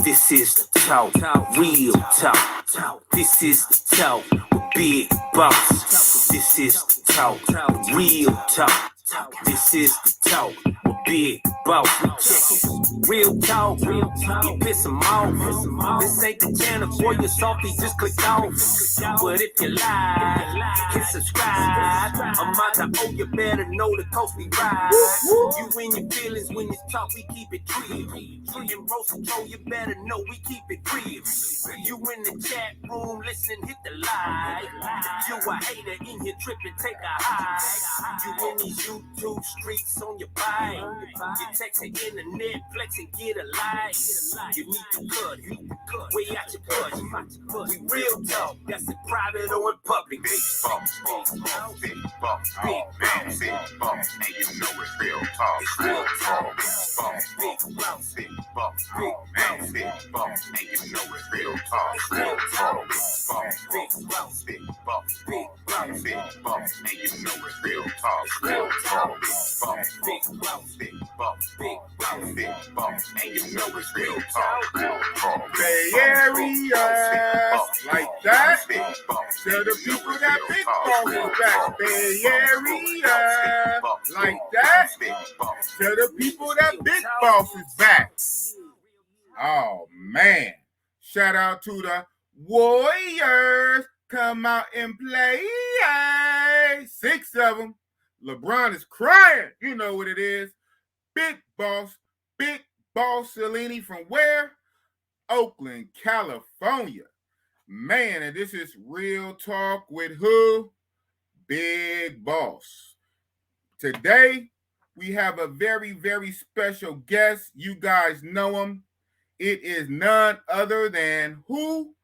This is the talk, real talk. This is the talk with Big Boss. This is the talk, real talk. This is the talk with Big Boss. Real talk, you piss them off. This ain't the channel for you softy, just click off. But if you like, hit subscribe. I'm out to owe you better know the coast we ride. You in your feelings when you talk, we keep it real. And bro, control, you better know we keep it real. You in the chat room, listen, hit the like. You a hater in here tripping, take a high. You in these YouTube streets on your bike. You text the internet, flex and get a like. You need to cut it, way out your budget. We real talk, that's it private or in public. Big boss, big boss, big boss, big boss, and you know it's real talk. Real talk, big boss, big boss, big boss, and you know it's real talk. Real talk, big boss, big boss, big boss, big boss, and you know it's real talk. Real talk, big boss, big boss, big boss, big boss, and you know it's real talk. Real talk, Bay Area, like that. Tell the people that Big Boss is back. Bay Area, like that. Tell the people that Big Boss is back. Oh man! Shout out to the Warriors. Come out and play. 6 of them. LeBron is crying. You know what it is. Big Boss-0-Leeny from where? Oakland, California. Man, and this is Real Talk with who? Big Boss. Today, we have a very, very special guest. You guys know him. It is none other than who?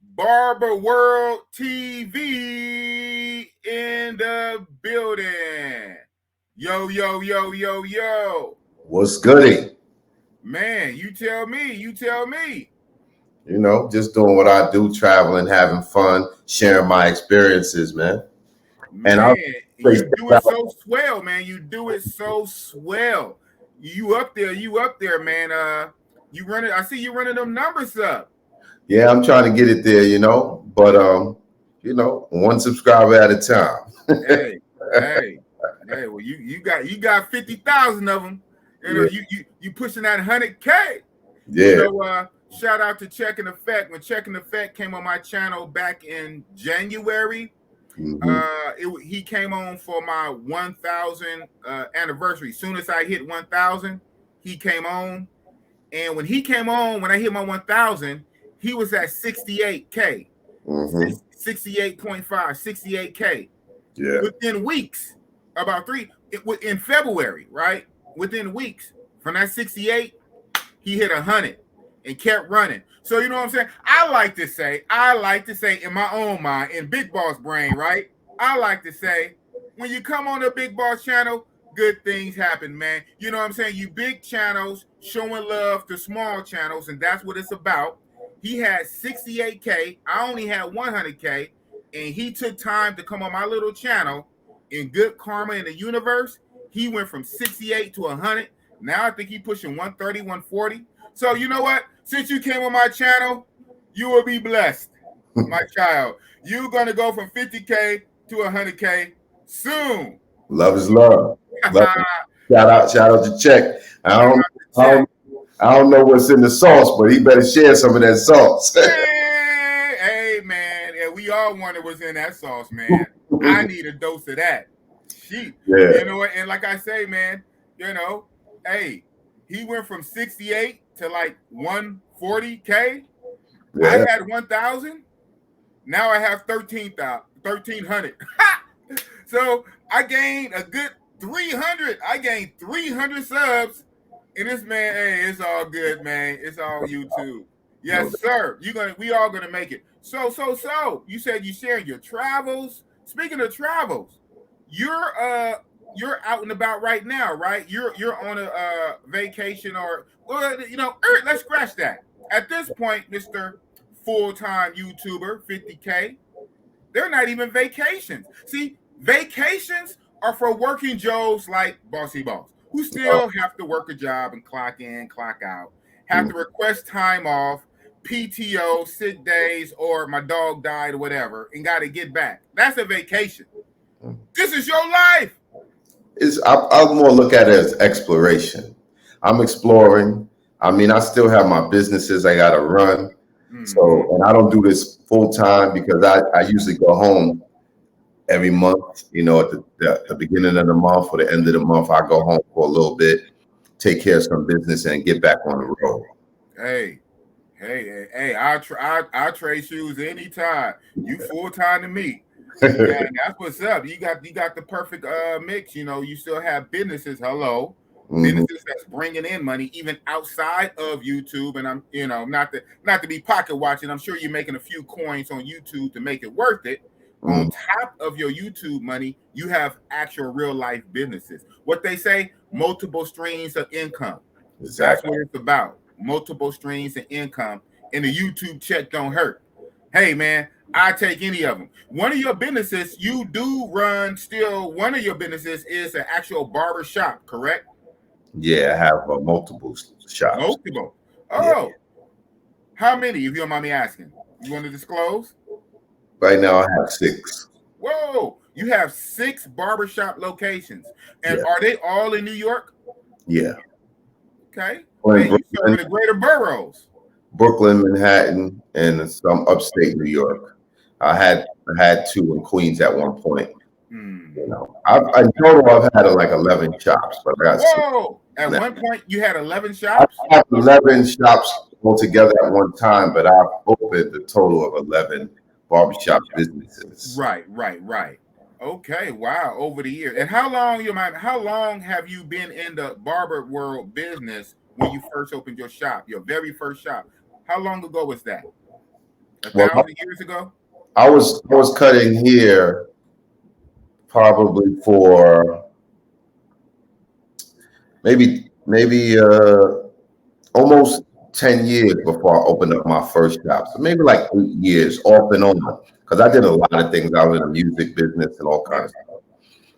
Barber World TV in the building. Yo, yo, yo, yo, yo. What's goody? Man, you tell me. You know, just doing what I do, traveling, having fun, sharing my experiences, man. Man, you do it so swell, man. You do it so swell. You up there, man. You running. I see you running them numbers up. Yeah, I'm trying to get it there, you know. But one subscriber at a time. hey. Well, you got 50,000 of them. You know, you pushing that 100K. Yeah. You know, shout out to Checking Effect. When Checking Effect came on my channel back in January, he came on for my 1,000 anniversary. Soon as I hit 1,000, he came on. And when he came on, when I hit my 1,000, he was at 68K, 68.5, 68K. Yeah. Within weeks, in February, right? Within weeks from that 68, he hit 100 and kept running. So you know what I'm saying? I like to say in my own mind, in Big Boss brain, right? I like to say, when you come on the Big Boss channel, good things happen, man. You know what I'm saying? You big channels showing love to small channels, and that's what it's about. He had 68K. I only had 100K, and he took time to come on my little channel. In good karma in the universe, he went from 68 to 100. Now I think he's pushing 130, 140. So you know what? Since you came on my channel, you will be blessed, my child. You're going to go from 50K to 100K soon. Love is love. Shout out to Check. I don't know what's in the sauce, but he better share some of that sauce. Hey, man. Yeah, we all wonder what's in that sauce, man. I need a dose of that. Yeah. You know what? And like I say, man, you know, hey, he went from 68 to like 140K. Yeah. I had 1,000. Now I have 1,300. So I gained a good 300. I gained 300 subs. And this man, hey, it's all good, man. It's all YouTube. Yes, sir. We all gonna make it. So. You said you sharing your travels. Speaking of travels, you're out and about right now, right? You're on a vacation let's scratch that. At this point, Mr. Full-time YouTuber, 50K, they're not even vacations. See, vacations are for working Joes like Bossy Boss, who still have to work a job and clock in, clock out. have to request time off, PTO, sick days, or my dog died or whatever, and got to get back. That's a vacation. This is your life. I'll more look at it as exploration. I'm exploring. I mean, I still have my businesses I got to run. So, and I don't do this full time because I usually go home every month, at the beginning of the month or the end of the month. I go home for a little bit, take care of some business, and get back on the road. Hey, I trade shoes anytime. You full time to me. Yeah, that's what's up. You got the perfect mix. You still have businesses. Hello, businesses that's bringing in money even outside of YouTube. And I'm not to be pocket watching. I'm sure you're making a few coins on YouTube to make it worth it. On top of your YouTube money, you have actual real life businesses. What they say, multiple streams of income. Exactly. That's what it's about. Multiple streams of income, and the YouTube check don't hurt. Hey man, I take any of them. One of your businesses you do run still. One of your businesses is an actual barber shop, correct? Yeah, I have multiple shops. Multiple. Oh, yeah. How many? If you don't mind me asking, you want to disclose? Right now, I have 6. Whoa, you have 6 barbershop locations, and are they all in New York? Yeah. Okay. Hey, you serve the greater boroughs. Brooklyn, Manhattan, and some upstate New York. I had 2 in Queens at one point. In total, I've had like 11 shops, but I got. Whoa! At one point, you had 11 shops. I have 11 shops altogether at one time, but I've opened a total of 11 barbershop businesses. Right. Okay, wow. Over the years, and how long have you been in the barber world business when you first opened your shop, your very first shop? How long ago was that? 1,000 years ago? I was cutting here probably for maybe almost 10 years before I opened up my first shop. So maybe like 8 years off and on, because I did a lot of things. I was in the music business and all kinds of stuff.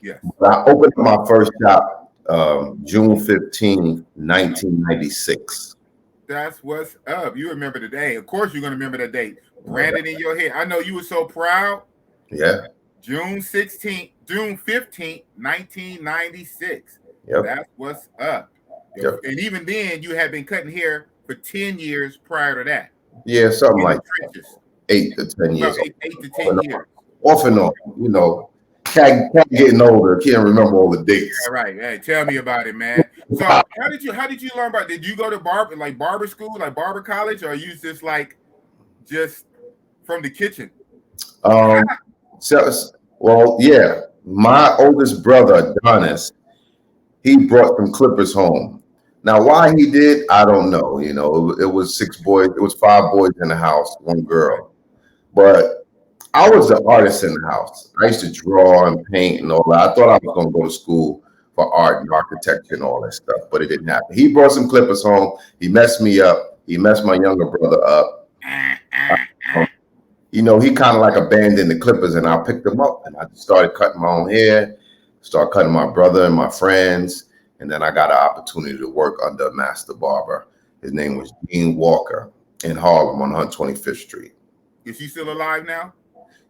Yeah. But I opened up my first shop June 15th, 1996. That's what's up. You remember the day. Of course, you're going to remember the date. Branded in your head. I know you were so proud. Yeah. June 15th, 1996. Yep. That's what's up. Yep. And even then, you had been cutting hair for 10 years prior to that. Yeah, something like 8 to 10 years. 8 to 10 years. Off and on, Cat getting older, can't remember all the dates. All right, hey, tell me about it, man. So how did you learn about? Did you go to barber school, like barber college, or you just from the kitchen? Yeah. My oldest brother, Adonis, he brought some clippers home. Now, why he did, I don't know. It was 6 boys. It was 5 boys in the house, 1 girl. But I was the artist in the house. I used to draw and paint and all that. I thought I was going to go to school for art and architecture and all that stuff, but it didn't happen. He brought some clippers home. He messed me up. He messed my younger brother up. He kind of like abandoned the clippers, and I picked them up, and I started cutting my own hair, started cutting my brother and my friends, and then I got an opportunity to work under a master barber. His name was Gene Walker in Harlem on 125th Street. Is he still alive now?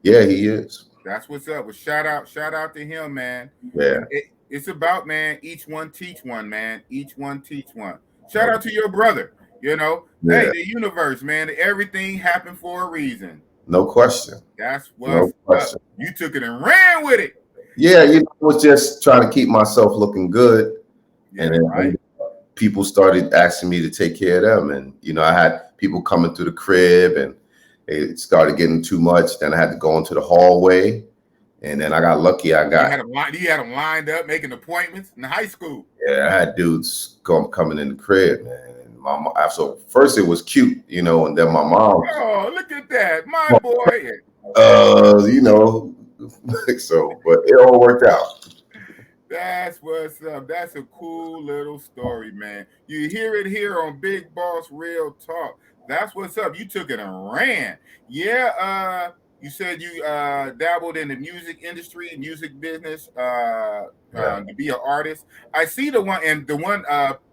Yeah, he is. That's what's up. Well, shout out to him, man. Yeah. It's about, man, each one teach one, man. Each one teach one. Shout out to your brother. Hey, the universe, man. Everything happened for a reason. No question. That's what's up. You took it and ran with it. Yeah, I was just trying to keep myself looking good. Yeah, and then people started asking me to take care of them. And, I had people coming through the crib, and it started getting too much. Then I had to go into the hallway. And then I got lucky. You had them lined up, making appointments in high school. Yeah, I had dudes coming in the crib, man. And so first it was cute, and then my mom. Oh, look at that, my boy. So, but it all worked out. That's what's up. That's a cool little story, man. You hear it here on Big Boss Real Talk. That's what's up. You took it and ran. Yeah. You said you dabbled in the music industry, music business, to be an artist. I see the one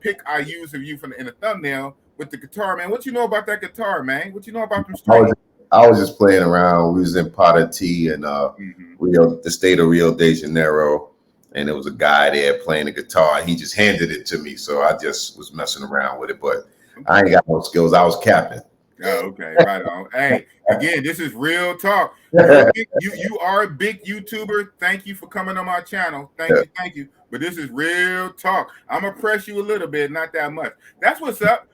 pic I use of you in the thumbnail with the guitar, man. What you know about that guitar, man? What you know about them I strings? was, I was just playing around. We was in Potati and the state of Rio de Janeiro, and there was a guy there playing the guitar. And he just handed it to me, so I just was messing around with it. But I ain't got no skills. I was capping. Oh, okay, right on. Hey, again, this is real talk. You are a big YouTuber. Thank you for coming on my channel. Thank you. But this is real talk. I'm gonna press you a little bit, not that much. That's what's up.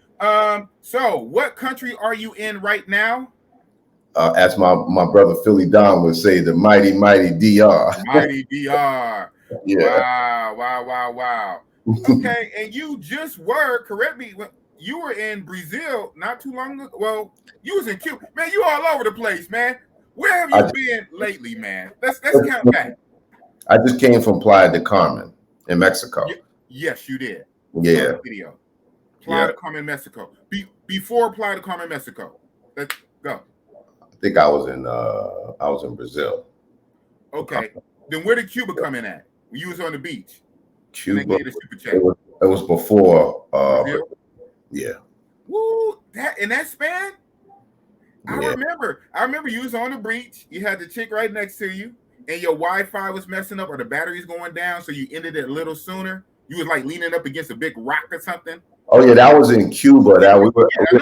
So what country are you in right now? As my brother Philly Don would say, the mighty DR. Mighty DR. Yeah. Wow. Okay, and you just were, correct me, you were in Brazil not too long ago. Well, you was in Cuba. Man, you all over the place, man. Where have you been lately, man? Let's count back. I just came from Playa del Carmen in Mexico. Yes, you did. Yeah. Video. Playa del Carmen, Mexico. Before Playa del Carmen, Mexico. Let's go. I think I was in Brazil. Okay. Then where did Cuba come in at? When you was on the beach? Cuba. It was before. Yeah. Woo! That span. I remember you was on the beach. You had the chick right next to you, and your Wi-Fi was messing up or the battery's going down, so you ended it a little sooner. You was like leaning up against a big rock or something. Oh yeah, that was in Cuba. I know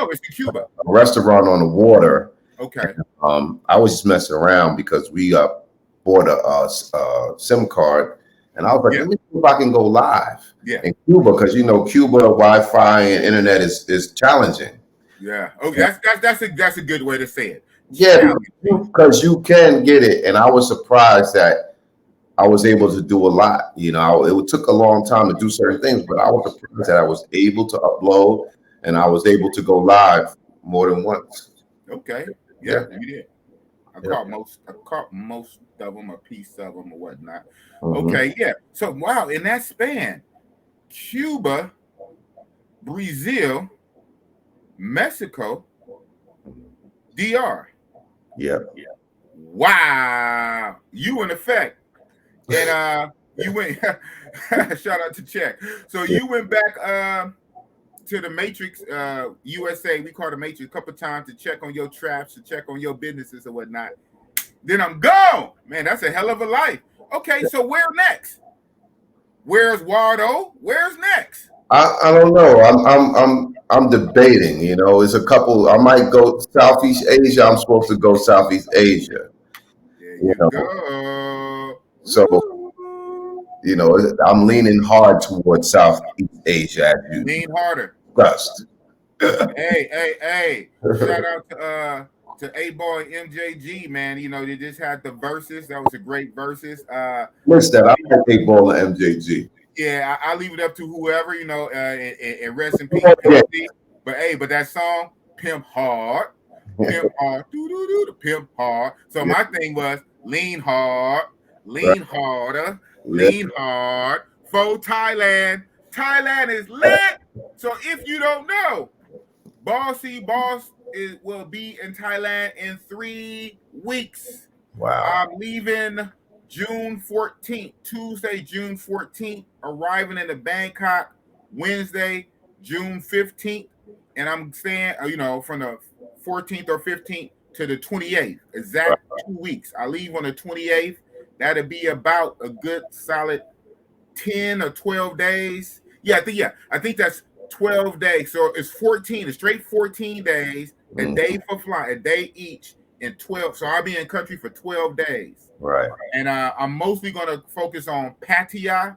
it's in Cuba. A restaurant on the water. Okay. I was just messing around because we bought a SIM card, and I was like, let me see if I can go live in Cuba, because Cuba Wi-Fi and internet is challenging. Yeah. Okay. That's a good way to say it. Yeah, because you can get it, and I was surprised that I was able to do a lot. It took a long time to do certain things, but I was surprised that I was able to upload and I was able to go live more than once. Okay. Yeah. You did. I caught most of them, a piece of them, or whatnot. Okay. Yeah. So wow, in that span, Cuba, Brazil, Mexico, DR. Yeah. Wow. You in effect. And you went shout out to Check. So you went back to the Matrix USA. We call the Matrix a couple times to check on your traps, to check on your businesses or whatnot. Then I'm gone. Man, that's a hell of a life. Okay, so where next? Where's Wardo? Where's next? I don't know. I'm debating. It's a couple. I might go Southeast Asia. I'm supposed to go Southeast Asia. There you go. So, I'm leaning hard towards Southeast Asia. Lean harder. Trust. Hey. Shout out to A-Boy MJG, man. They just had the verses. That was a great verses. Missed that. I like A-Ball and MJG. Yeah, I leave it up to whoever, and rest in peace. But that song, Pimp Hard, Pimp Hard, Pimp Hard. So my thing was lean hard, lean harder, lean hard for Thailand. Thailand is lit. So if you don't know, Bossy-Boss will be in Thailand in 3 weeks. Wow. I'm leaving June 14th, Tuesday, June 14th, arriving in Bangkok Wednesday, June 15th, and I'm staying, from the 14th or 15th to the 28th, exact 2 weeks. I leave on the 28th. That'll be about a good solid 10 or 12 days. I think that's 12 days. So it's 14, a straight 14 days, a day for flying, a day each, in 12. So I'll be in country for 12 days. Right. And I'm mostly going to focus on Pattaya.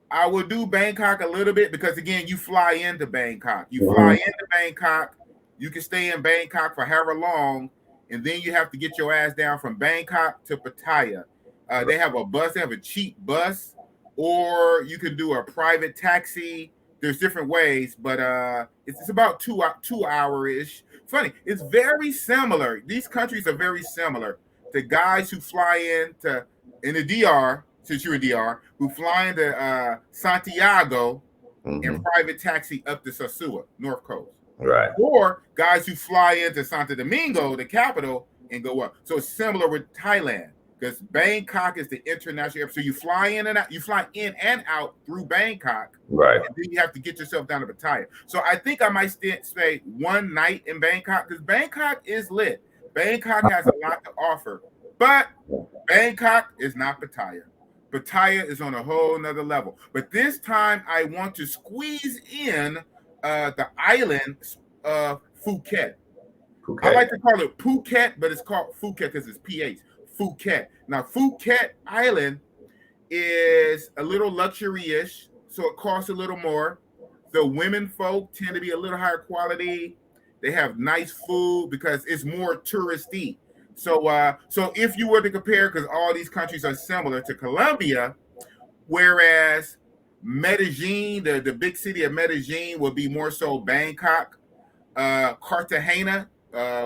I will do Bangkok a little bit because, again, you fly into Bangkok. You fly into Bangkok. You can stay in Bangkok for however long, and then you have to get your ass down from Bangkok to Pattaya. They have a bus. They have a cheap bus, or you can do a private taxi. There's different ways, but it's about 2 hour-ish. Funny, it's very similar. These countries are very similar to guys who fly in the DR, since you're in DR, who fly into Santiago in private taxi up to Sosua, North Coast. Right. Or guys who fly into Santo Domingo, the capital, and go up. So it's similar with Thailand. because Bangkok is the international airport. So you fly in and out, you fly in and out through Bangkok, Right. and then you have to get yourself down to Pattaya. So I think I might stay one night in Bangkok because Bangkok is lit. Bangkok has a lot to offer, but Bangkok is not Pattaya. Pattaya is on a whole nother level. But this time I want to squeeze in the island of Phuket. I like to call it Phuket, but it's called Phuket because it's PH. Phuket. Now, Phuket Island is a little luxury-ish, so it costs a little more. The women folk tend to be a little higher quality. They have nice food because it's more touristy. So if you were to compare, because all these countries are similar to Colombia, whereas Medellin, the big city of Medellin, would be more so Bangkok, Cartagena,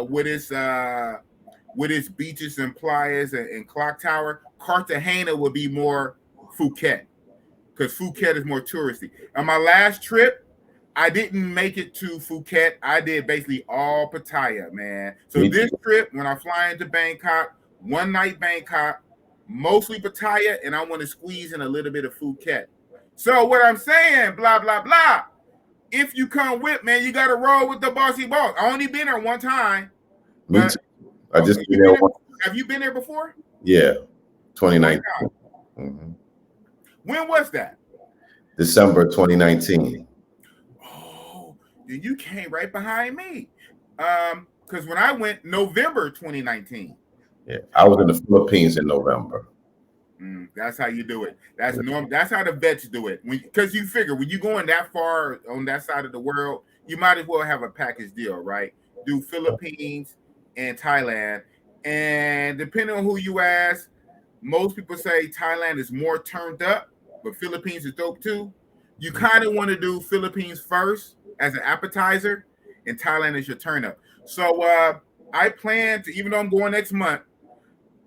with its beaches and playas and clock tower. Cartagena would be more Phuket because Phuket is more touristy. On my last trip, I didn't make it to Phuket. I did basically all Pattaya, man. So this trip, when I fly into Bangkok, one night Bangkok, mostly Pattaya, and I want to squeeze in a little bit of Phuket. So what I'm saying, blah, blah, blah. If you come with, man, you got to roll with the bossy boss. I only been there one time. Me too. I just been there once. Have you been there before? Yeah, 2019. Mm-hmm. When was that? December 2019. Oh, you came right behind me. Because when I went, November 2019. Yeah, I was in the Philippines in November. That's how you do it. That's normal. That's how the vets do it. Because you figure when you're going that far on that side of the world, you might as well have a package deal, right? Do Philippines and Thailand, and depending on who you ask, most people say Thailand is more turned up, but Philippines is dope too. You kind of want to do Philippines first as an appetizer, and Thailand is your turn up. So I plan to, even though I'm going next month,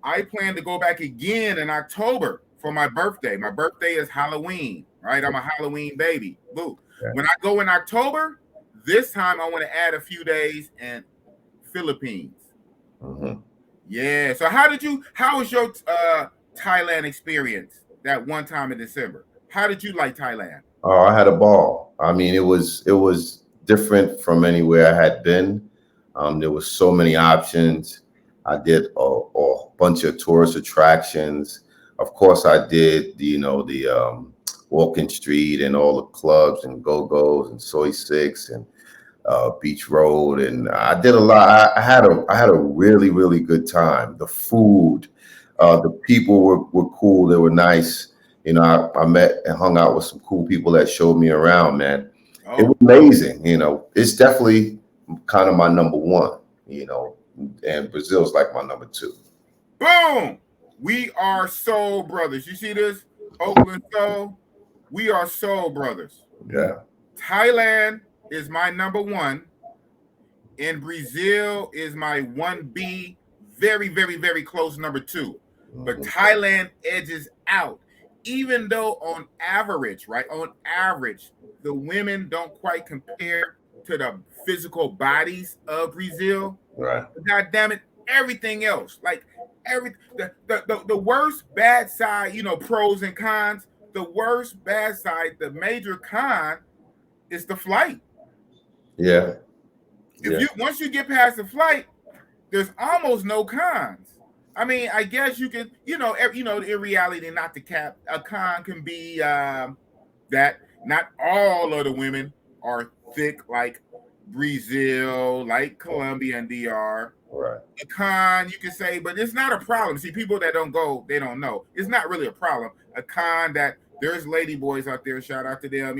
I plan to go back again in October for my birthday. My birthday is Halloween, right? I'm a Halloween baby. Boo. Okay. When I go in October, this time I want to add a few days in Philippines. Mm-hmm. Yeah. So how was your Thailand experience that one time in December? How did you like Thailand? Oh, I had a ball. I mean, it was different from anywhere I had been. There was so many options. I did a bunch of tourist attractions. Of course, I did the Walking Street and all the clubs and Go-Go's and Soy Six and Beach Road, and I did a lot. I had a really, really good time. The food, the people were cool. They were nice. I met and hung out with some cool people that showed me around, man. Oh. It was amazing. It's definitely kind of my number one, and Brazil's like my number two. Boom! We are soul brothers. You see this? Oakland Soul. We are soul brothers. Yeah. Thailand is my number one, and Brazil is my 1B, very, very, very close number two. But Thailand edges out, even though on average, the women don't quite compare to the physical bodies of Brazil. Right. But God damn it, everything else, like the worst bad side, pros and cons. The worst bad side, the major con, is the flight. Yeah. Once you get past the flight, there's almost no cons. I mean, I guess you can, in reality, not the cap. A con can be that not all of the women are thick like Brazil, like Colombia and DR. Right. A con, you can say, but it's not a problem. See, people that don't go, they don't know. It's not really a problem. A con that there's lady boys out there, shout out to them,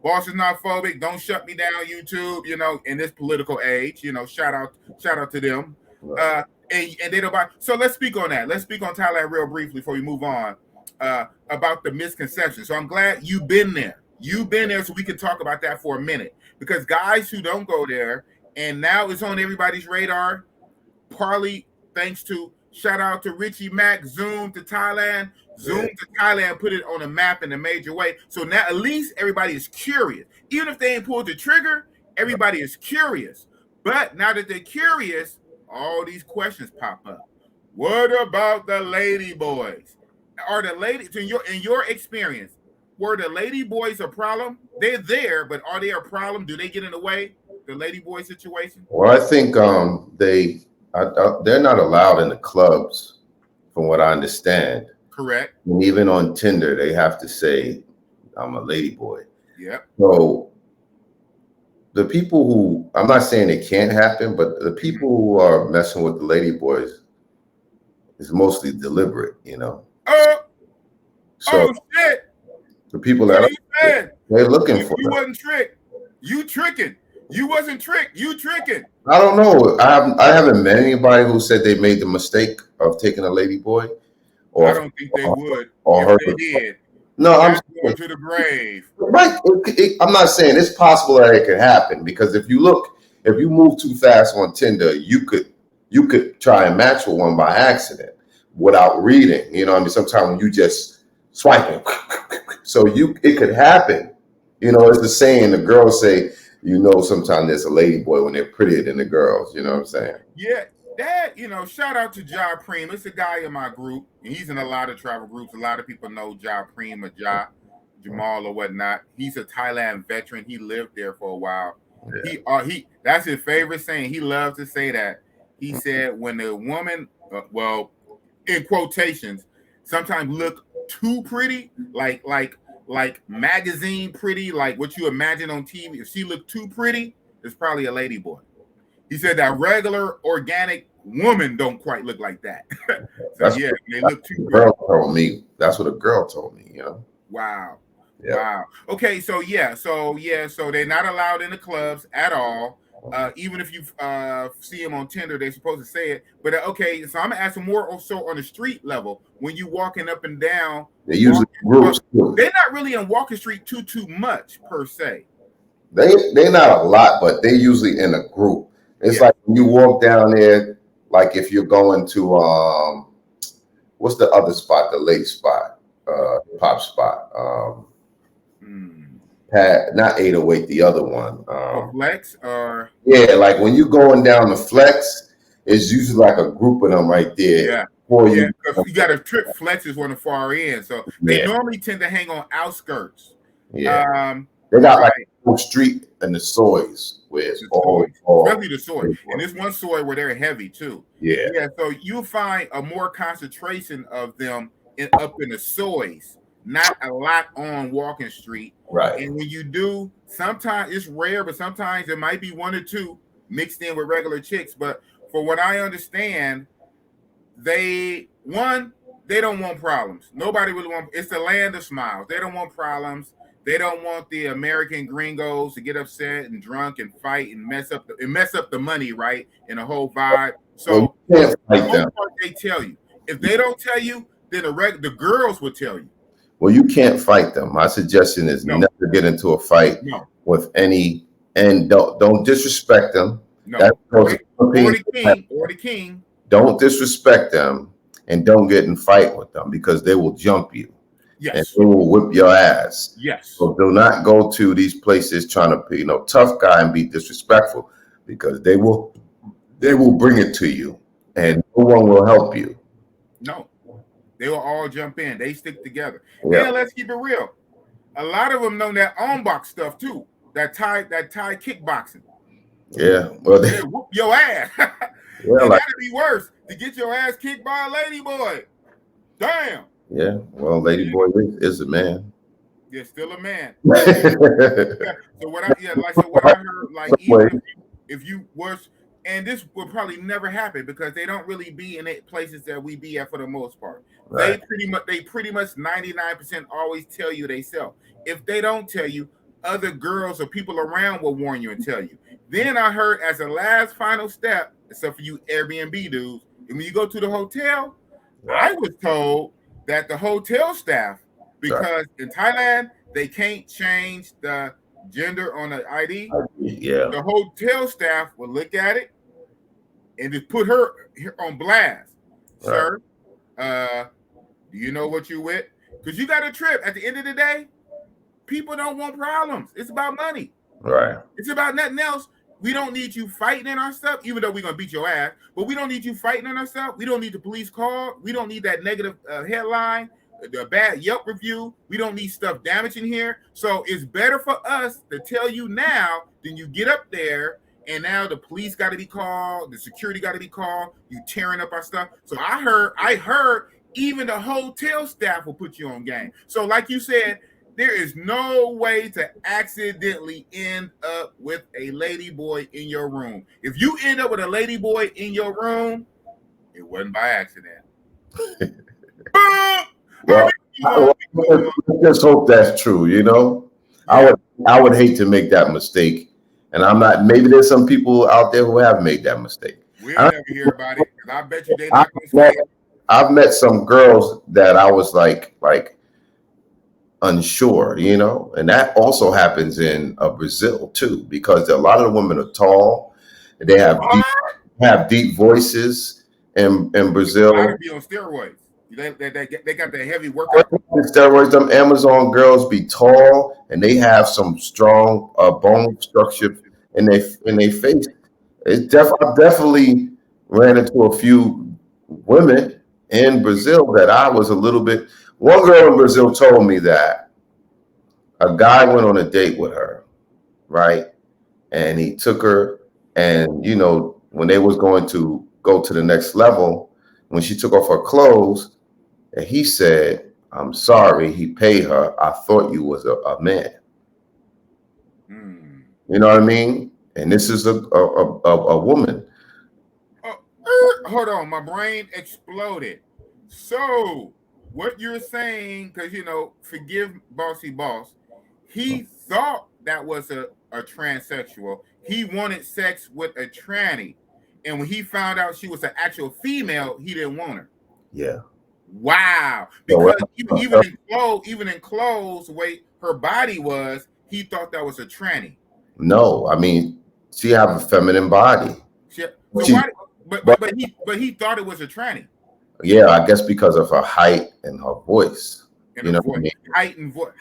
boss is not phobic, don't shut me down, YouTube, in this political age, shout out to them. Right. And they don't buy. So let's speak on that. Let's speak on Thailand real briefly before we move on about the misconception. So I'm glad you've been there. So we can talk about that for a minute, because guys who don't go there, and now it's on everybody's radar, partly thanks to, shout out to Richie Mack, Zoom to Thailand. Zoom to Thailand put it on a map in a major way. So now at least everybody is curious. Even if they ain't pulled the trigger, everybody is curious. But now that they're curious, all these questions pop up. What about the lady boys? Are the ladies in your experience? Were the lady boys a problem? They're there, but are they a problem? Do they get in the way? The lady boy situation? Well, I think they're not allowed in the clubs, from what I understand. Correct. And even on Tinder, they have to say, "I'm a lady boy." Yep. So the people who, I'm not saying it can't happen, but the people who are messing with the lady boys is mostly deliberate, you know. So Oh shit! the people What that are you saying? they're looking for, You wasn't tricked. You tricking. You wasn't tricked. You tricking. I don't know. I haven't met anybody who said they made the mistake of taking a lady boy, I or don't think they would. or If heard. they did, No, I'm that's going to the grave. right. I'm not saying it's possible that it could happen, because if you move too fast on Tinder, you could try and match with one by accident without reading. You know what I mean? Sometimes when you just swiping, so it could happen. You know, it's the saying the girls say, sometimes there's a lady boy when they're prettier than the girls. You know what I'm saying? Yeah, that, shout out to Ja Preem. It's a guy in my group, and he's in a lot of travel groups. A lot of people know Ja Preem or Jamal or whatnot. He's a Thailand veteran. He lived there for a while. Yeah. He that's his favorite saying. He loves to say that. He said when the woman, well, in quotations, sometimes look too pretty, like magazine pretty, like what you imagine on TV. If she looked too pretty, it's probably a lady boy. He said that regular organic woman don't quite look like that. So That's yeah, what, they that's look what too the pretty. girl told me. That's what a girl told me. Wow. Yeah. Wow. Okay, so they're not allowed in the clubs at all. Even if you see them on Tinder, they're supposed to say it. But okay, so I'm asking more also on the street level when you walking up and down. They usually groups too. They're not really on Walking Street too much per se. They're not a lot, but they usually in a group. It's like when you walk down there, like if you're going to what's the other spot, the late spot, pop spot, not 808, the other one. Flex or yeah, like when you're going down the Flex, it's usually like a group of them right there. Yeah. For Yeah, you. because you got a trip. Flex is on the far end, so they normally tend to hang on outskirts. Yeah. They got like a street and the soys where it's all especially the soy. And this one soy where they're heavy too. Yeah. Yeah. So you find a more concentration of them up in the soys, not a lot on Walking Street. Right. And when you do, sometimes it's rare, but sometimes there might be one or two mixed in with regular chicks. But for what I understand, they don't want problems. Nobody really wants. It's the land of smiles. They don't want problems. They don't want the American gringos to get upset and drunk and fight and mess up the money, right? And the whole vibe. So the most part they tell you. If they don't tell you, then the girls will tell you. Well, you can't fight them. My suggestion is never get into a fight with any, and don't disrespect them. No. Or the king. Don't disrespect them, and don't get in fight with them, because they will jump you. Yes. And they will whip your ass. Yes. So do not go to these places trying to be, tough guy and be disrespectful, because they will bring it to you, and no one will help you. No. They will all jump in. They stick together. Yeah. And let's keep it real. A lot of them know that on-box stuff too. That Thai kickboxing. Yeah. Well, they whoop your ass. It gotta be worse to get your ass kicked by a lady boy. Damn. Yeah. Well, lady boy is a man. Yeah, still a man. So what I heard, like even if you was, and this would probably never happen because they don't really be in the places that we be at for the most part. Right. They pretty much 99% always tell you they sell. If they don't tell you, other girls or people around will warn you and tell you. Then I heard as a last final step, except for you Airbnb dudes, when you go to the hotel, I was told that the hotel staff, because in Thailand they can't change the gender on the ID. Yeah. The hotel staff will look at it and just put her on blast. Right. Sir, do you know what you with? Because you got a trip. At the end of the day, people don't want problems. It's about money. Right. It's about nothing else. We don't need you fighting in our stuff, even though we're gonna beat your ass. But we don't need you fighting in our stuff. We don't need the police call. We don't need that negative headline, the bad Yelp review. We don't need stuff damaging here. So it's better for us to tell you now than you get up there and now the police got to be called, the security got to be called. You tearing up our stuff. So I heard even the hotel staff will put you on game. So like you said, there is no way to accidentally end up with a lady boy in your room. If you end up with a lady boy in your room, it wasn't by accident. Well, let's just hope that's true. You know, yeah. I would hate to make that mistake, and I'm not. Maybe there's some people out there who have made that mistake. We'll never hear about it, because I bet you they're not going to say it. I've met some girls that I was like unsure, you know, and that also happens in Brazil too, because a lot of the women are tall, they have deep voices in Brazil. They gotta be on steroids. They got the heavy workout. Steroids. Them Amazon girls be tall and they have some strong bone structure in their face. I've definitely ran into a few women in Brazil that I was a little bit. One girl in Brazil told me that a guy went on a date with her, right? And he took her, and you know, when they was going to go to the next level, when she took off her clothes, and he said, "I'm sorry," he paid her. "I thought you was a man." You know what I mean? And this is a woman. Hold on, my brain exploded. So what you're saying, because you know, forgive Bossy Boss, he thought that was a transsexual. He wanted sex with a tranny, and when he found out she was an actual female, he didn't want her. Yeah. Wow. Because even in clothes, the way her body was, he thought that was a tranny. No, I mean, she have a feminine body. But he thought it was a tranny. Yeah, I guess because of her height and her voice. And her voice. I mean?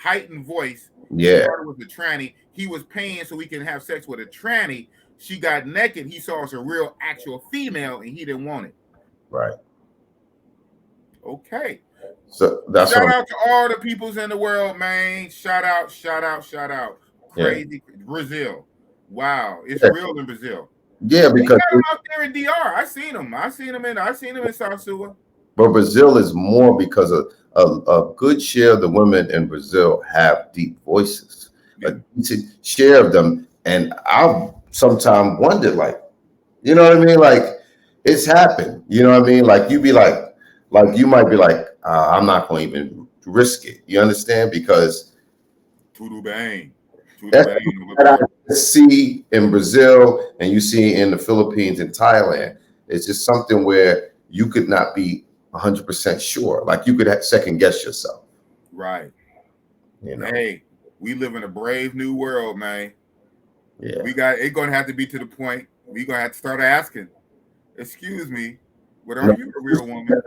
Height and voice. Yeah. He thought it was a tranny. He was paying so he can have sex with a tranny. She got naked. He saw as a real actual female, and he didn't want it. Right. Okay. So that's shout out to all the peoples in the world, man. Shout out. Crazy. Yeah. Brazil. Wow. It's real in Brazil. Yeah, because they got them out there in DR. I seen them in South Suwa. But Brazil is more because a good share of the women in Brazil have deep voices. Yeah. A decent share of them. And I've sometimes wondered, like, you know what I mean? Like, it's happened. You know what I mean? Like, you might be like, I'm not going to even risk it. You understand? Because Tudo bem. That I see in Brazil and you see in the Philippines and Thailand. It's just something where you could not be 100% sure. Like, you could second guess yourself. Right. You know? Hey, we live in a brave new world, man. Yeah. It's going to have to be to the point we're going to have to start asking, excuse me, what are you, a real woman?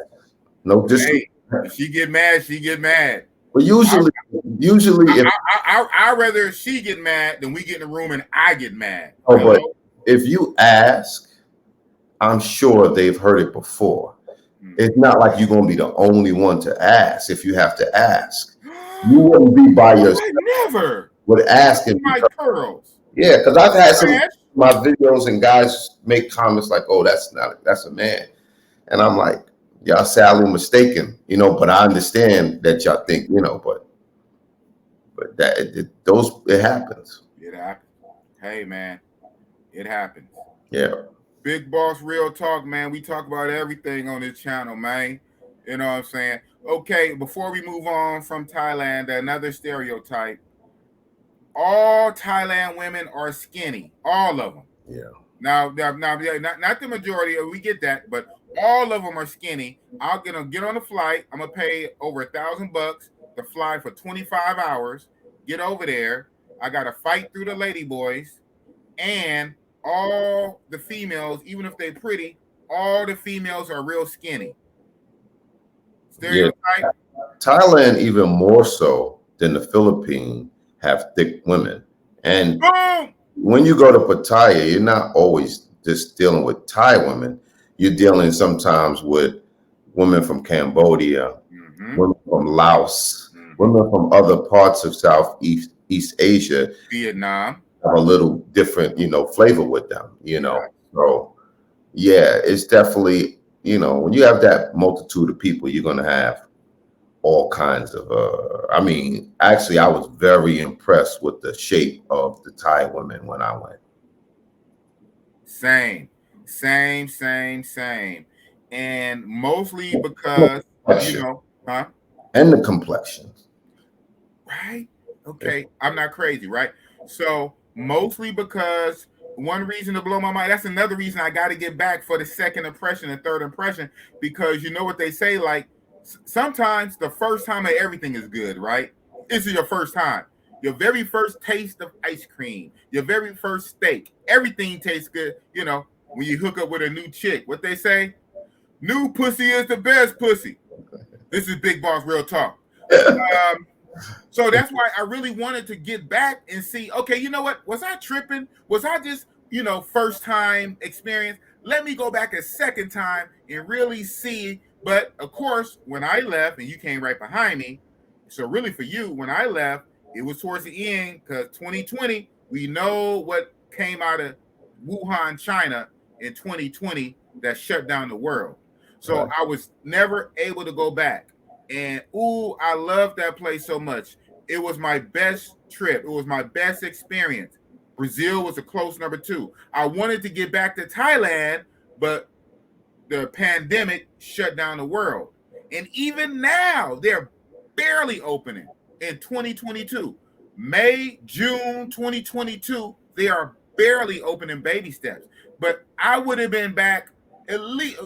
No disrespect. Hey, if she get mad, she get mad. But usually, I'd rather she get mad than we get in the room and I get mad. Oh, but if you ask, I'm sure they've heard it before. It's not like you're going to be the only one to ask. If you have to ask, you wouldn't be by yourself. I never would asking my pearls. Yeah, because I've had some of my videos and guys make comments like, "Oh, that's a man," and I'm like, y'all sadly mistaken, you know, but I understand that y'all think, you know, but it happens. It happens. Hey, man, it happens. Yeah. Big Boss Real Talk, man. We talk about everything on this channel, man. You know what I'm saying? Okay, before we move on from Thailand, another stereotype. All Thailand women are skinny. All of them. Yeah. Now, not the majority. We get that, but all of them are skinny. I'm gonna get on a flight. I'm gonna pay over $1,000 to fly for 25 hours. Get over there. I gotta fight through the lady boys, and all the females, even if they're pretty, all the females are real skinny. Stereotype. Yeah. Thailand, even more so than the Philippines, have thick women, and boom. when you go to Pattaya, you're not always just dealing with Thai women. You're dealing sometimes with women from Cambodia, Mm-hmm. women from Laos, Mm-hmm. women from other parts of Southeast East Asia Vietnam. have a little different, flavor with them, Yeah. So yeah, it's definitely, when you have that multitude of people, you're gonna have all kinds of I mean, actually I was very impressed with the shape of the Thai women when I went. Same, same. And mostly And the because, complexion. huh? And the complexions. Right? Yeah. Okay, I'm not crazy, right? So mostly because one reason to blow my mind. That's another reason I got to get back for the second impression and third impression, because you know what they say, like sometimes the first time of everything is good, right? This is your first time. Your very first taste of ice cream, your very first steak, everything tastes good. When you hook up with a new chick, what they say, new pussy is the best pussy. This is Big Boss Real Talk. So that's why I really wanted to get back and see, okay, you know what? Was I tripping? Was I just, first time experience? Let me go back a second time and really see. But of course, when I left and you came right behind me, so really for you, when I left, it was towards the end because 2020, we know what came out of Wuhan, China in 2020 that shut down the world. So Right. I was never able to go back. And I love that place so much. It was my best trip. It was my best experience. Brazil was a close number 2. I wanted to get back to Thailand, but the pandemic shut down the world. And even now, they're barely opening in 2022. May, June 2022, they are barely opening baby steps. But I would have been back at least,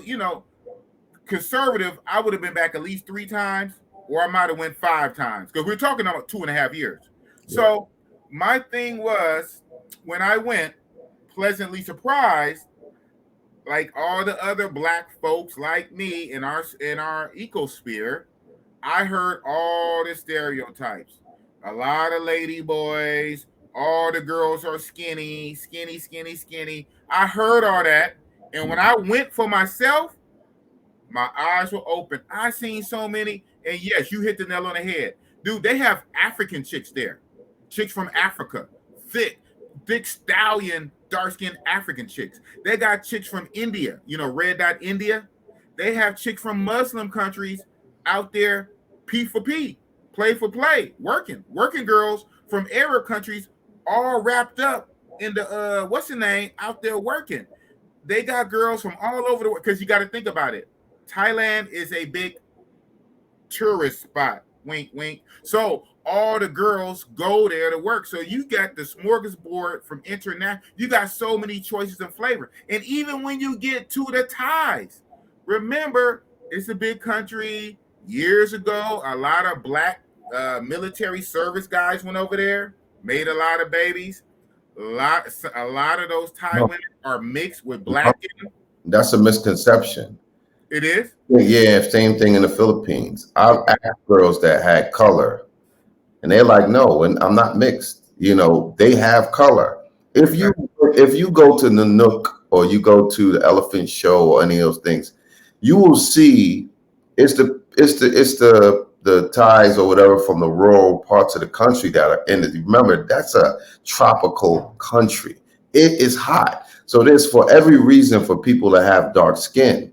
conservative, I would have been back at least 3 times, or I might have went 5 times because we're talking about 2.5 years. Yeah. So my thing was, when I went, pleasantly surprised, like all the other black folks like me in our ecosphere, I heard all the stereotypes. A lot of lady boys, all the girls are skinny, skinny, skinny, skinny. I heard all that. And when I went for myself, my eyes were open. I seen so many, and yes, you hit the nail on the head, dude. They have African chicks there, chicks from Africa, thick, thick stallion, dark skinned African chicks. They got chicks from India, red dot India. They have chicks from Muslim countries out there, P for P, play for play, working girls from Arab countries, all wrapped up in the what's the name out there working. They got girls from all over the world because you got to think about it. Thailand is a big tourist spot. Wink, wink. So all the girls go there to work. So you got the smorgasbord from international. You got so many choices of flavor. And even when you get to the Thais, remember, it's a big country. Years ago, a lot of black military service guys went over there, made a lot of babies. A lot of those Thai No, women are mixed with black. that's a misconception. It is. Yeah, same thing in the Philippines. I've Okay. asked girls that had color, and they're like, "No, and I'm not mixed." They have color. If Okay. you if you go to the Nook or you go to the Elephant Show or any of those things, you will see it's the Thais or whatever from the rural parts of the country that are in it. Remember, that's a tropical country. It is hot, so there's for every reason for people to have dark skin.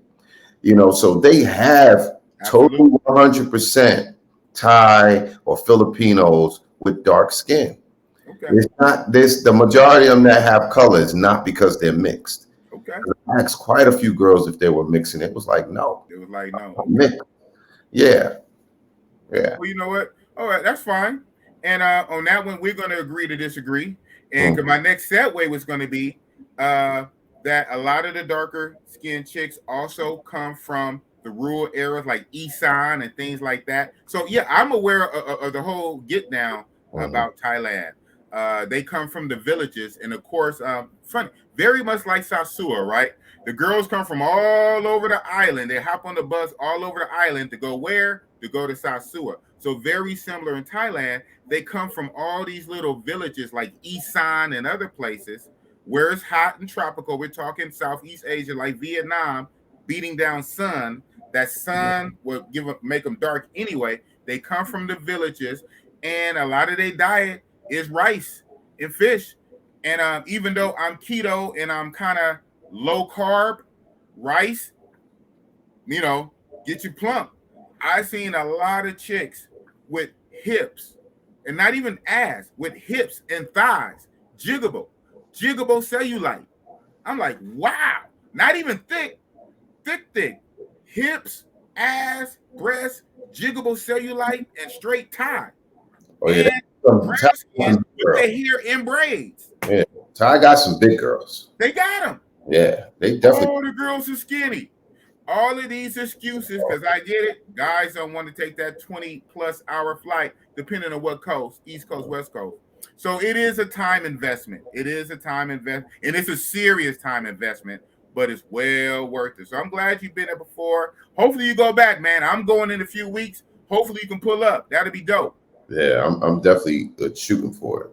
So they have totally Absolutely. 100% Thai or Filipinos with dark skin. Okay. It's not this, the majority of them that have color is not because they're mixed. Okay. I asked quite a few girls if they were mixing. It was like, no, It was like, no. I'm Okay. mixed. Yeah, yeah. Well, you know what? All right, that's fine. And on that one, we're going to agree to disagree. And Mm. my next segue was going to be that a lot of the darker skinned chicks also come from the rural areas like Isan and things like that. So yeah, I'm aware of the whole get down Mhm. about Thailand. They come from the villages, and of course, funny, very much like Sasua, right? The girls come from all over the island. They hop on the bus all over the island to go where? To go to Sasua. So very similar in Thailand. They come from all these little villages like Isan and other places where it's hot and tropical. We're talking Southeast Asia, like Vietnam, beating down sun. That sun will make them dark anyway. They come from the villages, and a lot of their diet is rice and fish. And even though I'm keto and I'm kind of low carb, rice, get you plump. I seen a lot of chicks with hips, and not even ass, with hips and thighs, jiggable cellulite. I'm like, wow, not even thick, hips, ass, breast, jiggable cellulite, and straight tie. Oh yeah, And brown skin with their hair in braids. Yeah, Ty got some big girls. They got them. Yeah, they definitely. All the girls are skinny. All of these excuses, because I get it, guys don't want to take that 20+ hour flight, depending on what coast, East Coast, West Coast. So it is a time investment. It is a time investment, and it's a serious time investment, but it's well worth it. So I'm glad you've been there before. Hopefully you go back, man. I'm going in a few weeks. Hopefully you can pull up. That'll be dope. Yeah, I'm definitely shooting for it.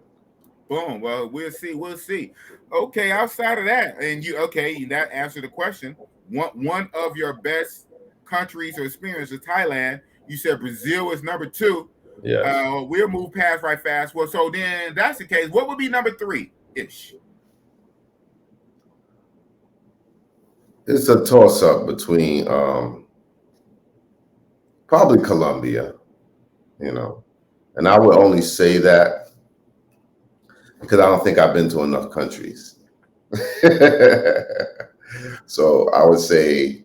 Boom. Well, we'll see. We'll see. Okay, outside of that, and that answered the question. One of your best countries or experience is Thailand. You said Brazil is number 2. Yeah. We'll move past right fast. Well, so then that's the case. What would be number 3-ish? It's a toss-up between probably Colombia, and I would only say that because I don't think I've been to enough countries. So I would say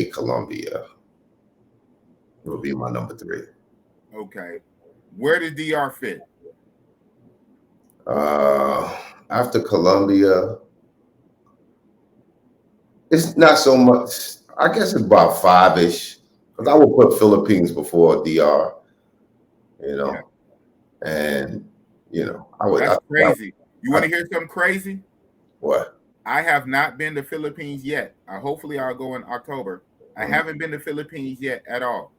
Colombia would be my number 3. Okay. Where does DR fit? After Colombia, it's not so much. I guess it's about 5-ish. Because I would put Philippines before DR, Yeah. and I would. That's crazy. You want to hear something crazy? What? I have not been to Philippines yet. Hopefully I'll go in October. I haven't been to Philippines yet at all.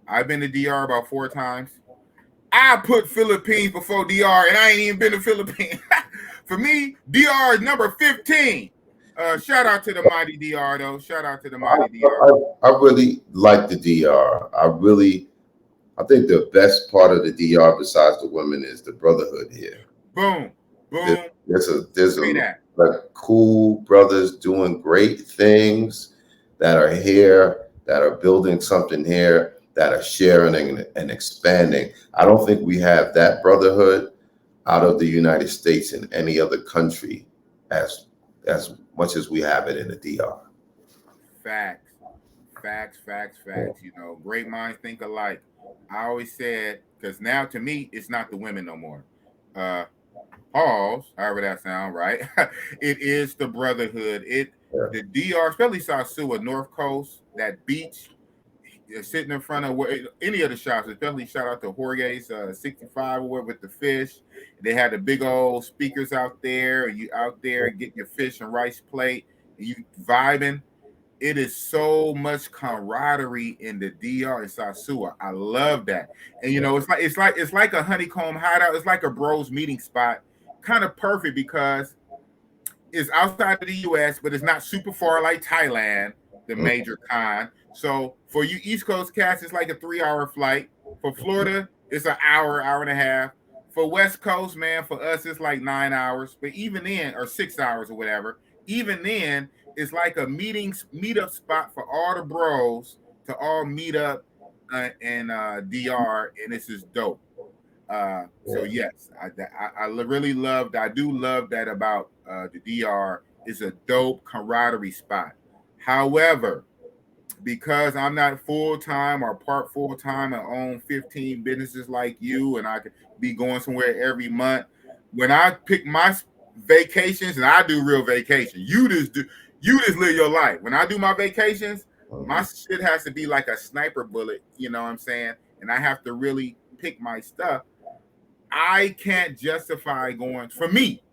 I've been to DR about 4 times. I put Philippines before DR, and I ain't even been to Philippines. For me, DR is number 15. Shout out to the mighty DR, though. Shout out to the mighty DR. I really like the DR. I think the best part of the DR, besides the women, is the brotherhood here. Boom, boom. There's a like cool brothers doing great things that are here, that are building something here, that are sharing and expanding. I don't think we have that brotherhood out of the United States in any other country as much as we have it in the DR. Facts. Great minds think alike. I always said, because now to me, it's not the women no more. Pause, however that sound, right? It is the brotherhood. The DR, especially Sasua, North Coast, that beach, sitting in front of any of the shops, especially shout out to Jorge's 65 with the fish. They had the big old speakers out there, and you out there getting your fish and rice plate, and you vibing. It is so much camaraderie in the DR and Sasua. I love that. And it's like a honeycomb hideout. It's like a bros meeting spot. Kind of perfect because it's outside of the US, but it's not super far like Thailand, the major con. So for you East Coast cats, it's like a 3-hour flight. For Florida, it's an hour and a half. For West Coast, man, for us, it's like 9 hours. But even then, or 6 hours or whatever, even then, it's like a meetup spot for all the bros to all meet up in DR, and this is dope. So yes, I really love that. I do love that about the DR. It's a dope camaraderie spot. However, because I'm not full-time or part full-time and own 15 businesses like you, and I could be going somewhere every month, when I pick my vacations, and I do real vacation, you just live your life. When I do my vacations, my shit has to be like a sniper bullet, you know what I'm saying? And I have to really pick my stuff. I can't justify going, for me,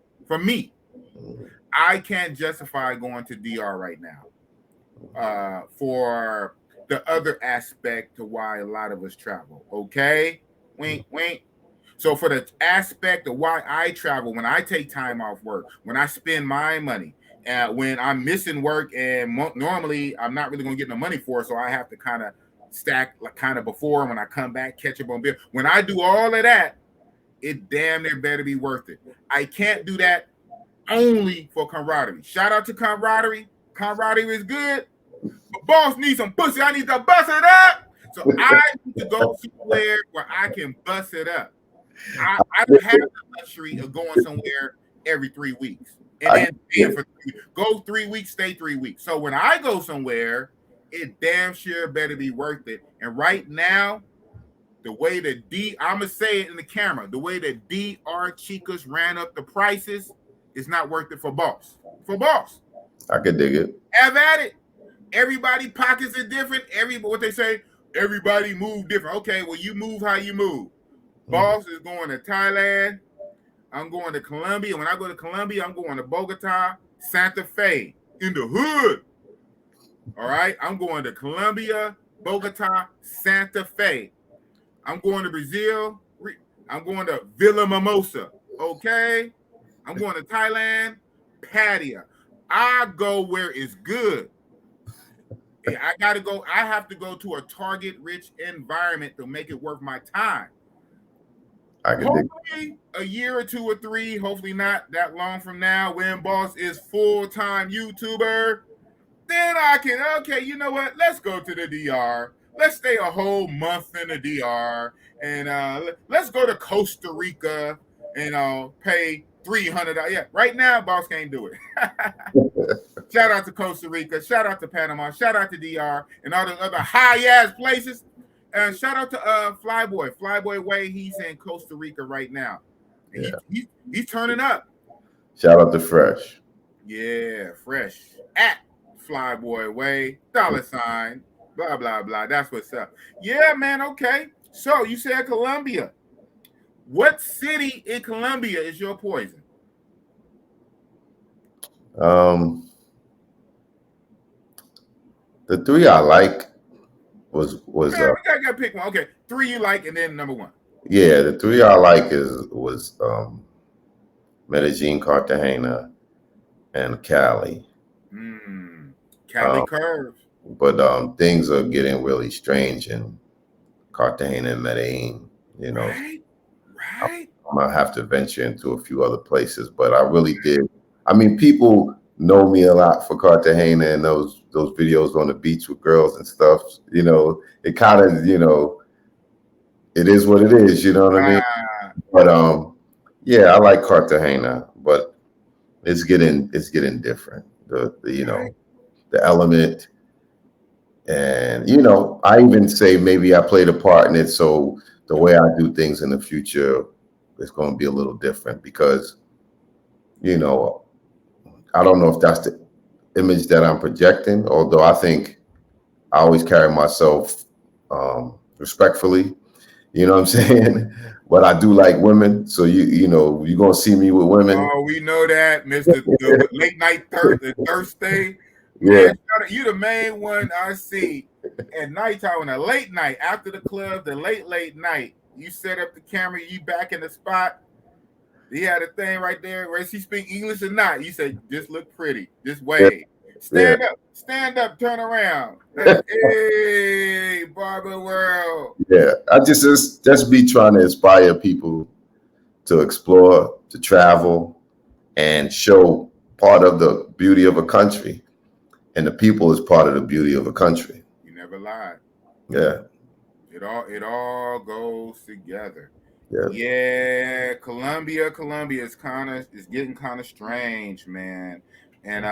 I can't justify going to DR right now. For the other aspect to why a lot of us travel. Okay, wink, wink. So for the aspect of why I travel, when I take time off work, when I spend my money, when I'm missing work, and normally I'm not really going to get no money for it, so I have to kind of stack like kind of before when I come back, catch up on bill. When I do all of that, it damn near better be worth it. I can't do that only for camaraderie. Shout out to camaraderie. Camaraderie is good. But boss needs some pussy. I need to bust it up. So I need to go somewhere where I can bust it up. I don't have the luxury of going somewhere every 3 weeks and then staying for 3 weeks. Go 3 weeks, stay 3 weeks. So when I go somewhere, it damn sure better be worth it. And right now, the way that I'm gonna say it in the camera, the way that DR Chicas ran up the prices is not worth it for boss. For boss, I could dig it. have at it. Everybody pockets are different. What they say, everybody move different. Okay, well, you move how you move. Boss is going to Thailand. I'm going to Colombia. When I go to Colombia, I'm going to Bogota, Santa Fe, in the hood. All right, I'm going to Colombia, Bogota, Santa Fe. I'm going to Brazil. I'm going to Villa Mimosa. Okay, I'm going to Thailand, Pattaya. I go where it's good. And I gotta go. I have to go to a target-rich environment to make it worth my time. Hopefully, a year or 2 or 3, hopefully not that long from now, when boss is full-time YouTuber, then I can, okay, you know what? Let's go to the DR. Let's stay a whole month in the DR, and let's go to Costa Rica and pay $300. Yeah, right now, boss can't do it. Shout out to Costa Rica. Shout out to Panama. Shout out to DR and all the other high-ass places. And shout out to Flyboy Way. He's in Costa Rica right now. And he's turning up. Shout out to Fresh. Yeah, Fresh at Flyboy Way, $, blah blah blah. That's what's up. Yeah, man. Okay. So you said Colombia. What city in Colombia is your poison? The 3 I like was we gotta pick one. Okay, 3 you like, and then number 1. Yeah, the 3 I like was Medellin, Cartagena, and Cali. Cali curve. But things are getting really strange in Cartagena and Medellin. You know, right. I might have to venture into a few other places, but I really did. I mean, people know me a lot for Cartagena and those videos on the beach with girls and stuff. You know, it kind of, you know, it is what it is. You know what I mean? But yeah, I like Cartagena, but it's getting different. The element, and you know, I even say maybe I played a part in it. So the way I do things in the future is going to be a little different because, you know, I don't know if that's the image that I'm projecting, although I think I always carry myself respectfully, you know what I'm saying? But I do like women, so you know, you're gonna see me with women. Oh, we know that, Mr. the late night Thursday. Yeah, man, you the main one I see at nighttime, on a late night after the club, the late night. You set up the camera, you back in the spot. He had a thing right there. Where she speak English or not? You say, just look pretty. Just wave. Stand up, turn around. Hey, Barber World. Yeah, I just be trying to inspire people to explore, to travel, and show part of the beauty of a country. And the people is part of the beauty of a country. You never lied. Yeah. It all goes together. Yeah. Yeah, Colombia is getting kind of strange, man. And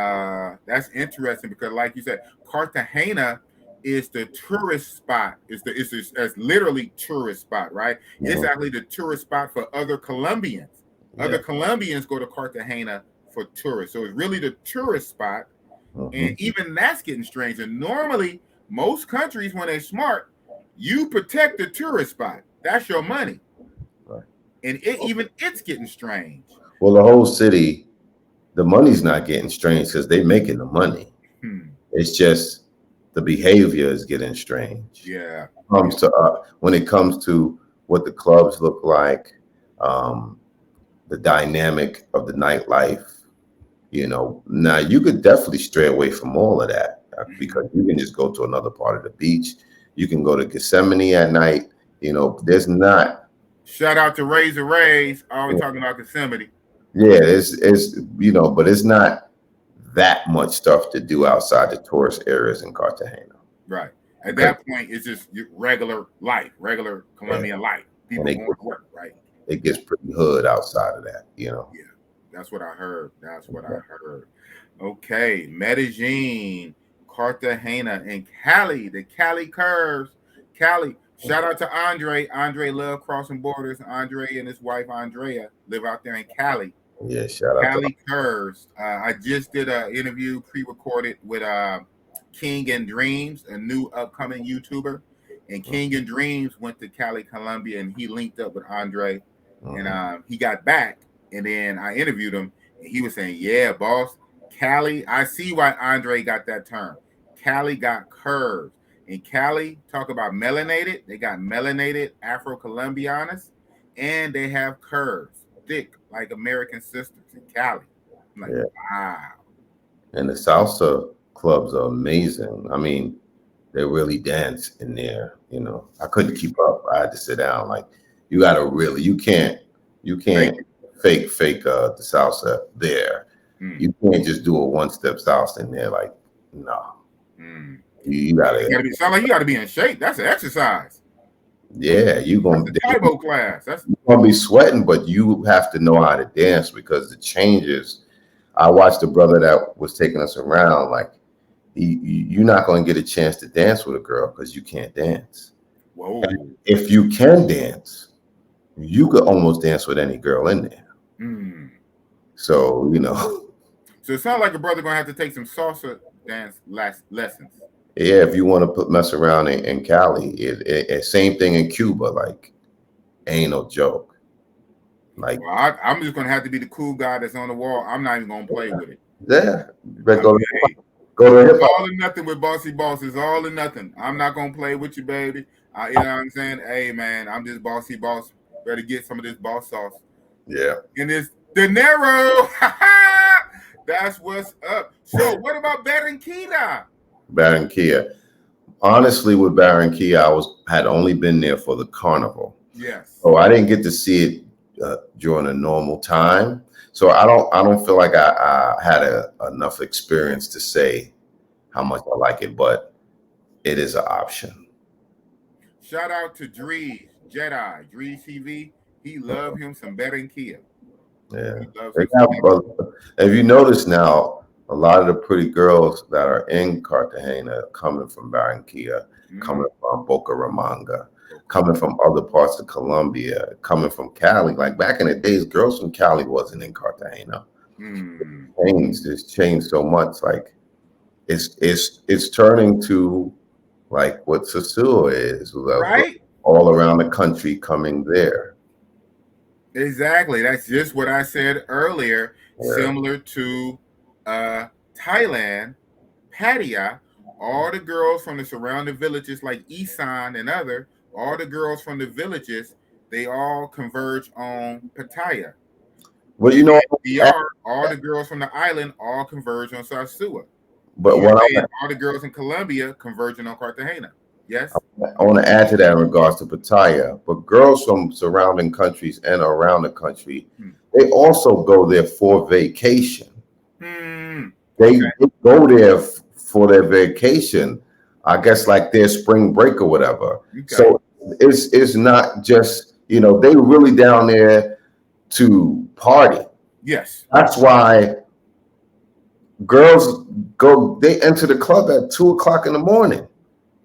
that's interesting because, like you said, Cartagena is the tourist spot. It's literally tourist spot, right? Mm-hmm. It's actually the tourist spot for other Colombians. Yeah. Other Colombians go to Cartagena for tourists. So it's really the tourist spot. Mm-hmm. And even that's getting strange. And normally, most countries, when they're smart, you protect the tourist spot. That's your money. Right. And it's getting strange. Well, the whole city, the money's not getting strange because they're making the money. It's just the behavior is getting strange. Yeah. When it comes to what the clubs look like, um, the dynamic of the nightlife. Now you could definitely stray away from all of that because you can just go to another part of the beach. You can go to Gethsemane at night. There's not. Shout out to Razor Rays. Always talking about Gethsemane. Yeah, it's but it's not that much stuff to do outside the tourist areas in Cartagena. Right. At that point, it's just regular life, regular Colombian life. People going to work, right? It gets pretty hood outside of that, Yeah, that's what I heard. Okay, Medellin, Cartagena, and Cali. The Cali Curves. Cali. Shout out to Andre. Andre love crossing borders. Andre and his wife Andrea live out there in Cali. Yeah, shout out Cali Curves. I just did an interview pre-recorded with King and Dreams, a new upcoming YouTuber. And King and Dreams went to Cali, Colombia, and he linked up with Andre. And he got back, and then I interviewed him, and he was saying, "Yeah, boss, Cali. I see why Andre got that term. Cali got curves, and Cali talk about melanated. They got melanated Afro-Colombianas, and they have curves, thick like American sisters in Cali. I'm like, wow. And the salsa clubs are amazing. I mean, they really dance in there. I couldn't keep up. I had to sit down. Like, you can't fake the salsa there. You can't just do a one-step salsa in there. Like, no. You gotta sound like you gotta be in shape. That's an exercise. Yeah, you're gonna Taibo class. You're gonna be sweating, but you have to know how to dance because the changes. I watched the brother that was taking us around. Like, you're not gonna get a chance to dance with a girl because you can't dance. Whoa! And if you can dance, you could almost dance with any girl in there. So So it sounds like a brother gonna have to take some salsa dance lessons. Yeah, if you want to mess around in Cali, same thing in Cuba. Like, ain't no joke. Like, well, I'm just gonna have to be the cool guy that's on the wall. I'm not even gonna play with it. Yeah, go to hip hop. All or nothing with Bossy Boss is all or nothing. I'm not gonna play with you, baby. You know what I'm saying? Hey, man, I'm just Bossy Boss. Better get some of this boss sauce. Yeah. And this dinero. That's what's up. So, what about Barranquilla? Barranquilla. Honestly, with Barranquilla, I had only been there for the carnival. Yes. So I didn't get to see it during a normal time. So I don't feel like I had enough experience to say how much I like it, but it is an option. Shout out to Drees Jedi, Drees TV. He loved him some Barranquilla. Yeah. If you notice now, a lot of the pretty girls that are in Cartagena are coming from Barranquilla, coming from Bucaramanga, coming from other parts of Colombia, coming from Cali. Like, back in the days, girls from Cali wasn't in Cartagena. It's changed so much. Like, it's turning to like what Sosúa is, right? All around the country coming there. Exactly. That's just what I said earlier. Yeah. Similar to Thailand, Pattaya, all the girls from the surrounding villages like Isan and all the girls from the villages, they all converge on Pattaya. Well, all the girls from the island all converge on Sosúa. But all the girls in Colombia converging on Cartagena. Yes. I want to add to that in regards to Pattaya, but girls from surrounding countries and around the country, they also go there for vacation. They go there for their vacation, I guess, like their spring break or whatever. Okay. So it's not just, they really down there to party. Yes. That's why girls they enter the club at 2:00 in the morning.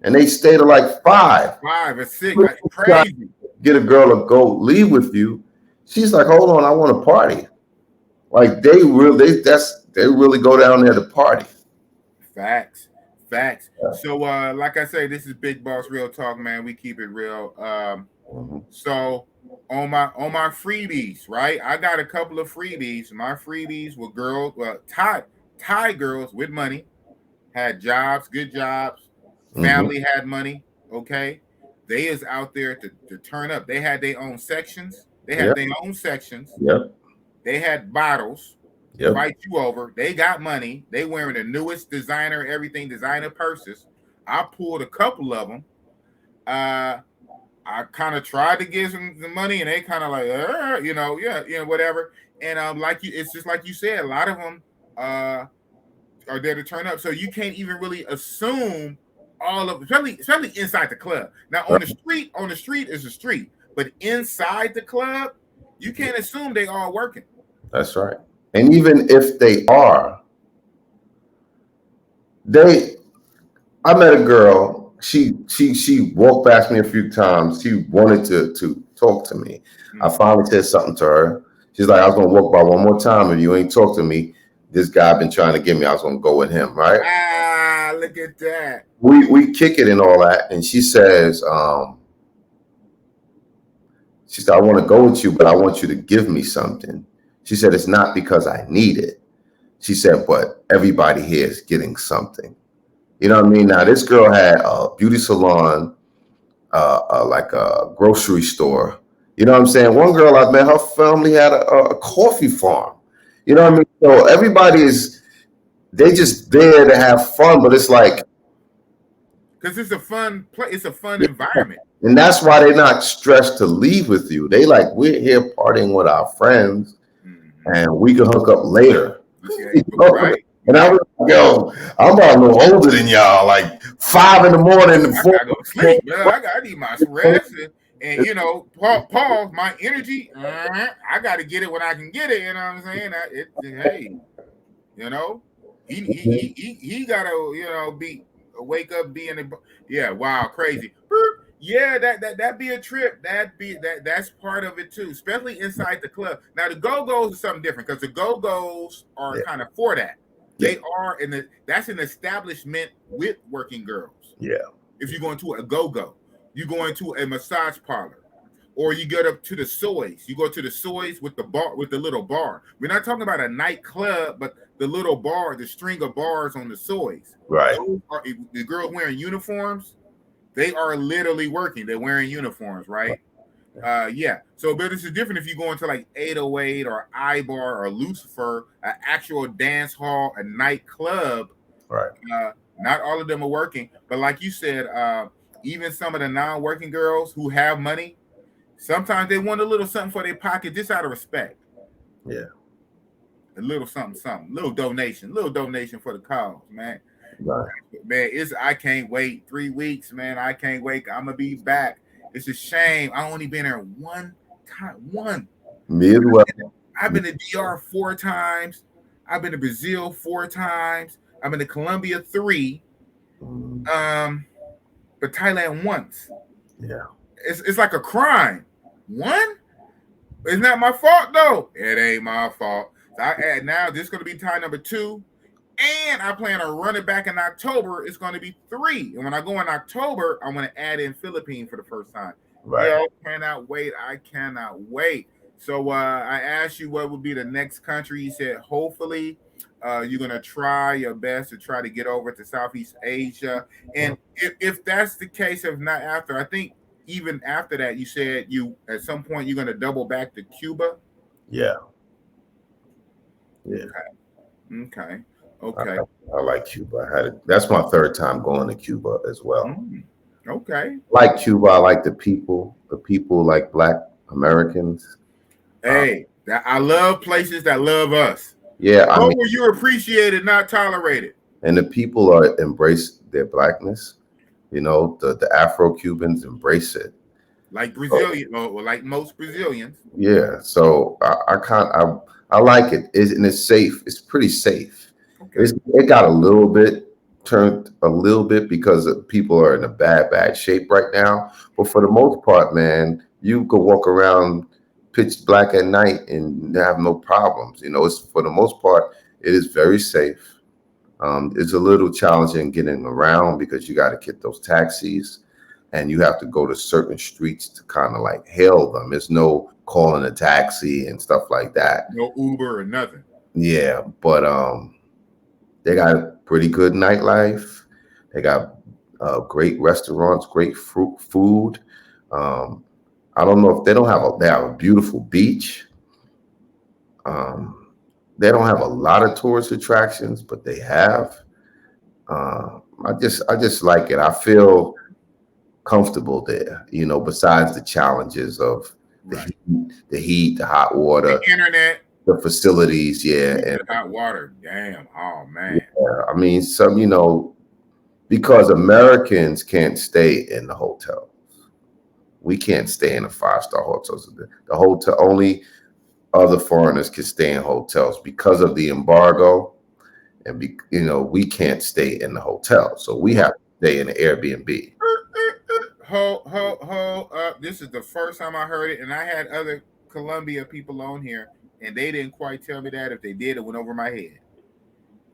And they stay to like 5 or 6. That's crazy. Get a girl to go leave with you. She's like, hold on, I want to party. Like, they really go down there to party. Facts. Yeah. So like I say, this is Big Boss Real Talk, man. We keep it real. So on my freebies, right? I got a couple of freebies. My freebies were girls, Thai girls with money, had jobs, good jobs. family had money, okay? They is out there to turn up. They had their own sections. They had Yep. their own sections. Yep. They had bottles, Yep. invite you over. They got money. They wearing the newest designer, everything, designer purses. I pulled a couple of them. I kind of tried to give some the money, and they kind of like, whatever. And like you, it's just like you said, a lot of them are there to turn up, so you can't even really assume all of, especially inside the club. Now on the street is a street, but inside the club, you can't assume they all working. That's right. And even if they are, I met a girl. She walked past me a few times. She wanted to talk to me. I finally said something to her. She's like, I was gonna walk by one more time. If you ain't talk to me, this guy been trying to get me. I was gonna go with him, right? Ah, look at that. We kick it and all that. And she says, she said, I want to go with you, but I want you to give me something. She said, it's not because I need it. She said, but everybody here is getting something. You know what I mean? Now, this girl had a beauty salon, like a grocery store. You know what I'm saying? One girl I met, her family had a coffee farm. You know what I mean? So they just there to have fun, but it's like, because it's a fun play. It's a fun environment. And that's why they're not stressed to leave with you. They like, we're here partying with our friends, and we can hook up later. Okay, right. And I was like, yo, I'm about a little older than y'all, like 5 in the morning. I gotta go to sleep, man. I need my rest. And Paul, my energy, I gotta get it when I can get it. You know what I'm saying? Hey, he gotta, wake up, be in the, wow, crazy. Yeah, that be a trip. That's part of it too, especially inside the club. Now the go-go's is something different because the go-go's are kind of for that. They are that's an establishment with working girls. Yeah. If you're going to a go-go, you go into a massage parlor, or you get up to the soys. You go to the soys with the bar, with the little bar. We're not talking about a nightclub, but the little bar, the string of bars on the soys. Right. The girls wearing uniforms. They are literally working. They're wearing uniforms, right? So, but this is different if you go into like 808 or iBar or Lucifer, an actual dance hall, a nightclub. Right. Not all of them are working, but like you said, even some of the non-working girls who have money, sometimes they want a little something for their pocket just out of respect. Yeah. A little something, little donation for the cause, man. Right. Man, I can't wait 3 weeks, man. I can't wait. I'm gonna be back. It's a shame. I only been there one time. Me as well. I've been to DR 4 times. I've been to Brazil 4 times. I've been to Colombia 3. But Thailand once. Yeah. It's like a crime. One? It's not my fault though. It ain't my fault. So now this is gonna be Thai number 2. And I plan on running back in October. It's going to be 3. And when I go in October, I'm going to add in Philippines for the first time. Right. Yeah, I cannot wait. So I asked you what would be the next country. You said hopefully you're going to try your best to try to get over to Southeast Asia. And if that's the case, if not after, I think even after that, you said at some point you're going to double back to Cuba. Yeah. Yeah. Okay. I like Cuba. That's my 3rd time going to Cuba as well. Okay. Like Cuba, I like the people. The people like Black Americans. Hey, I love places that love us. Yeah. Where you're appreciated, not tolerated. And the people embrace their Blackness. The Afro-Cubans embrace it. Like Brazilian, or like most Brazilians. Yeah. So I like it. And it's safe. It's pretty safe. Okay. It got turned a little bit because people are in a bad shape right now. But for the most part, man, you could walk around pitch black at night and have no problems. It's for the most part, it is very safe. It's a little challenging getting around because you got to get those taxis and you have to go to certain streets to kind of like hail them. There's no calling a taxi and stuff like that. No Uber or nothing. Yeah, but they got a pretty good nightlife. They got great restaurants, great food. I don't know if they don't have they have a beautiful beach. Um, they don't have a lot of tourist attractions, but they have. I just like it. I feel comfortable there. You know, besides the challenges of Right. the heat, the hot water, The internet, the facilities. Yeah, and hot water. Damn. Oh man. I mean, some because Americans can't stay in the hotel. We can't stay in the 5-star hotels. The hotel only other foreigners can stay in hotels because of the embargo, and we can't stay in the hotel, so we have to stay in an Airbnb. Ho up. This is the first time I heard it, and I had other Colombia people on here, and they didn't quite tell me that. If they did, it went over my head.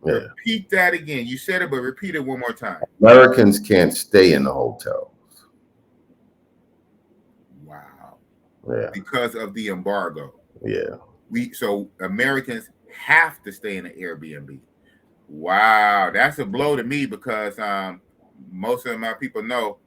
Yeah. Repeat that again. You said it, but repeat it one more time. Americans can't stay in the hotel. Wow. Yeah. Because of the embargo. Yeah. So Americans have to stay in an Airbnb. Wow, that's a blow to me because most of my people know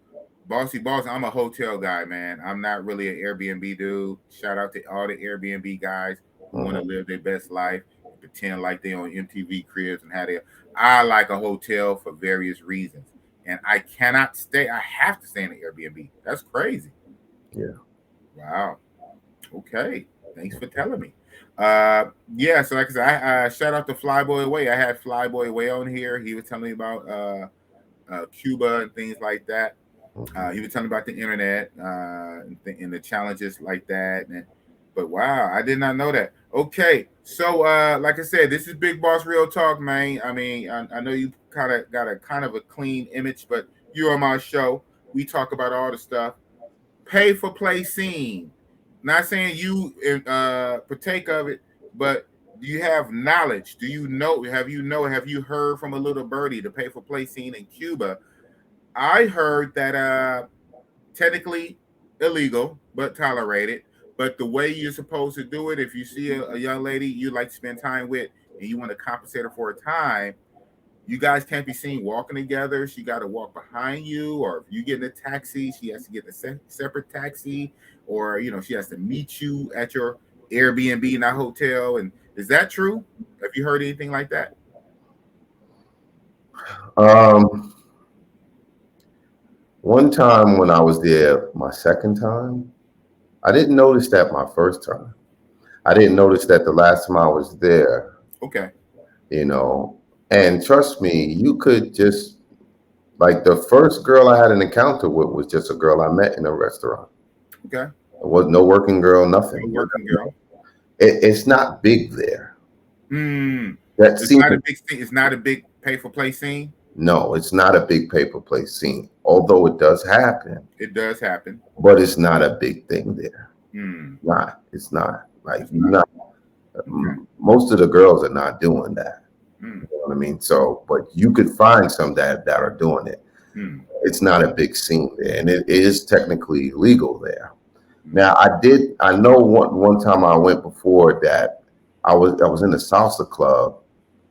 Bossy Boss, I'm a hotel guy, man. I'm not really an Airbnb dude. Shout out to all the Airbnb guys who want to live their best life and pretend like they on MTV Cribs and how they. I like a hotel for various reasons, and I cannot stay. I have to stay in an Airbnb. That's crazy. Yeah. Wow. Okay. Thanks for telling me. Yeah. So like I said, I shout out to Flyboy Away. I had Flyboy Away on here. He was telling me about Cuba and things like that. He was telling me about the internet and the challenges like that. But wow, I did not know that. Okay, so like I said, this is Big Boss Real Talk, man. I mean, I know you kind of got a clean image, but you're on my show. We talk about all the stuff. Pay for play scene. Not saying you partake of it, but do you have knowledge? Do you know? Have you heard from a little birdie the pay for play scene in Cuba? I heard that technically illegal, but tolerated. But the way you're supposed to do it, if you see a young lady you like to spend time with and you want to compensate her for a time, you guys can't be seen walking together. She got to walk behind you, or if you get in a taxi, she has to get a separate taxi, or she has to meet you at your Airbnb, not hotel. And is that true? Have you heard anything like that? One time when I was there, my second time, I didn't notice that my first time. I didn't notice that the last time I was there. Okay. And trust me, you could just like the first girl I had an encounter with was just a girl I met in a restaurant. Okay. There was no working girl, nothing. No working girl. It's not big there. It's not a big thing. It's not a big pay for play scene. No, it's not a big pay for play scene. Although it does happen. It does happen. But it's not a big thing there. It's not. Like most of the girls are not doing that. You know what I mean? So, but you could find some that are doing it. It's not a big scene there, and it is technically legal there. Now, I know one time I went before that I was in the salsa club,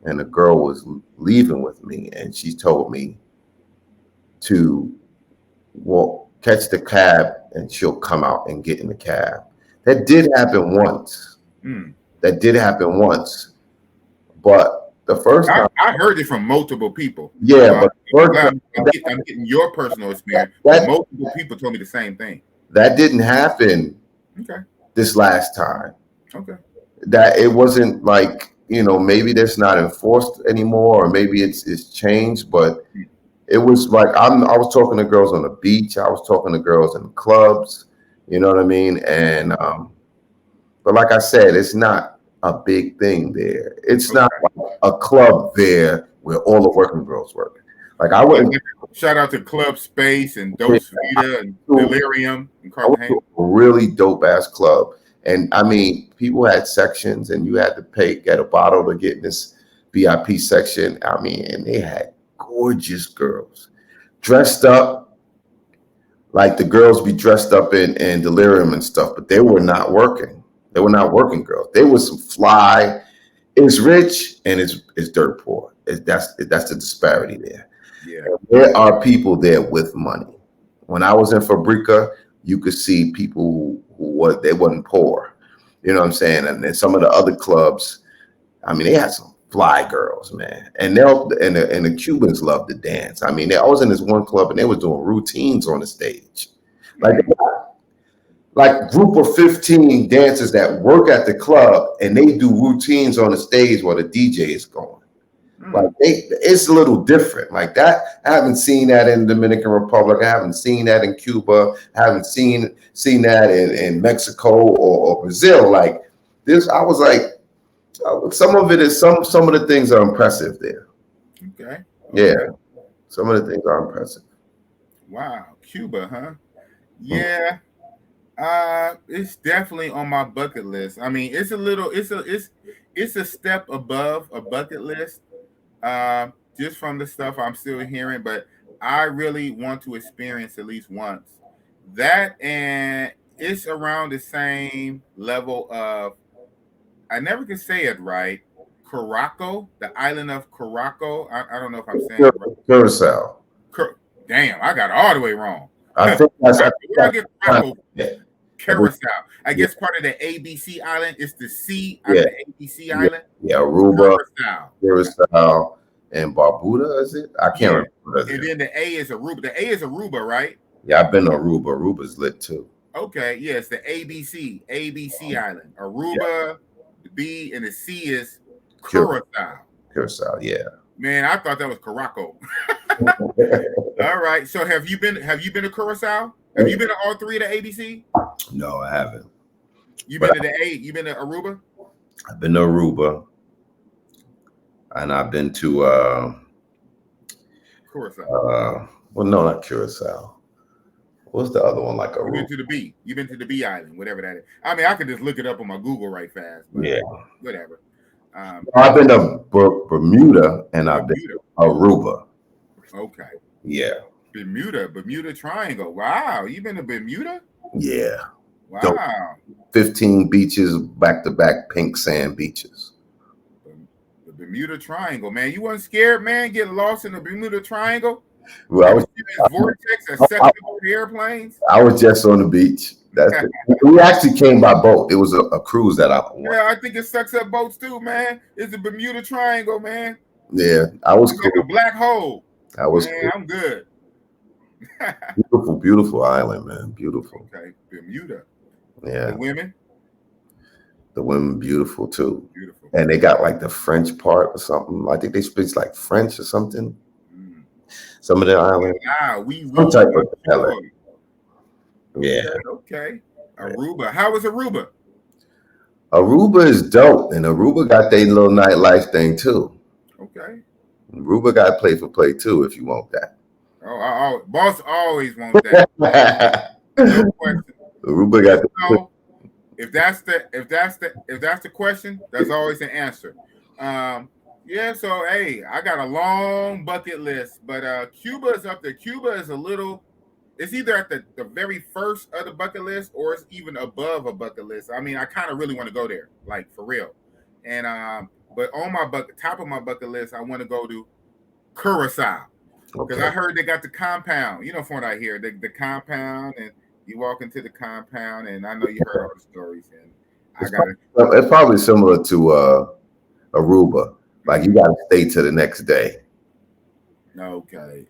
and a girl was leaving with me, and she told me to catch the cab, and she'll come out and get in the cab. That did happen once. But the first time I heard it from multiple people. Yeah, but I'm getting your personal experience. Multiple people told me the same thing. That didn't happen. Okay. This last time. Okay. That it wasn't like maybe that's not enforced anymore, or maybe it's changed, but it was like I was talking to girls on the beach. I was talking to girls in clubs. You know what I mean? And but like I said, it's not a big thing there. It's not like a club there where all the working girls work. Like I wouldn't. Shout out to Club Space and Dos Vida and Delirium and Cartagena. A really dope ass club. And I mean, people had sections, and you had to get a bottle to get in this VIP section. I mean, and they had gorgeous girls dressed up like the girls be dressed up in Delirium and stuff, but they were not working. They were not working girls. They were some fly. It's rich and it's dirt poor. That's the disparity there. Yeah. There are people there with money. When I was in Fabrica, you could see people they wasn't poor. You know what I'm saying? And then some of the other clubs, I mean, they had some fly girls, man. And the Cubans love to dance. I mean, I was in this one club and they was doing routines on the stage. Like group of 15 dancers that work at the club and they do routines on the stage while the DJ is going. Like it's a little different like that. I haven't seen that in the Dominican Republic. I haven't seen that in Cuba. I haven't seen that in Mexico or Brazil. Like this, I was like, some of it is some of the things are impressive there. Okay. Yeah, some of the things are impressive. Wow, Cuba, huh? Yeah. It's definitely on my bucket list. I mean, it's a step above a bucket list. Just from the stuff I'm still hearing, but I really want to experience at least once that, and it's around the same level of, I never can say it right, Caraco, the island of Caraco. I don't know if I'm saying it right. Curacao. Damn, I got it all the way wrong. I think that's where I get Caraco. Curacao. I guess part of the ABC island. It's the C out of the ABC island. Yeah, Aruba, Curacao, and Barbuda, is it? I can't remember. And then the A is Aruba. The A is Aruba, right? Yeah, I've been to Aruba. Aruba's lit too. Okay, yes, the ABC island. Aruba, the B, and the C is Curacao. Curacao, yeah. Man, I thought that was Caraco. All right. So have you been to Curacao? Have you been to all three of the ABC? No, I haven't. You been to the A? You been to Aruba? I've been to Aruba. And I've been to Curacao. Well, no, not Curacao. What's the other one like Aruba? You've been to the B. You've been to the B island, whatever that is. I mean, I could just look it up on my Google right fast. Yeah. Whatever. I've been to Bermuda and I've been to Aruba. Okay. Yeah. Bermuda Triangle. Wow. You been to Bermuda? Yeah. Wow. Dope. 15 beaches, back-to-back pink sand beaches. The Bermuda Triangle, man. You wasn't scared, man, getting lost in the Bermuda Triangle? Well, vortex that sucked over the airplanes? I was just on the beach. We actually came by boat. It was a cruise that I won. Yeah, I think it sucks up boats too, man. It's the Bermuda Triangle, man. Yeah, I was cool. Like a black hole. I was man, cool. I'm good. Beautiful island, man. Beautiful. Okay, Bermuda. Yeah. The women beautiful too. Beautiful. And they got like the French part or something. I think they speak like French or something. Some of the islands. Some type of talent. Yeah. Okay. Aruba. How was Aruba? Aruba is dope, and Aruba got their little nightlife thing too. Okay. Aruba got play too if you want that. Oh, boss always wants that. No question. Aruba got the. If that's the question, there's always an answer. Yeah, so hey, I got a long bucket list, but Cuba is up there. Cuba is it's either at the very first of the bucket list or it's even above a bucket list. I mean, I kind of really want to go there, like for real. And but on my top of my bucket list, I want to go to Curacao. Because I heard they got the compound. You know, from what I hear, the compound, and you walk into the compound, and I know you heard all the stories. And it's probably similar to Aruba. Like you got to stay till the next day. Okay,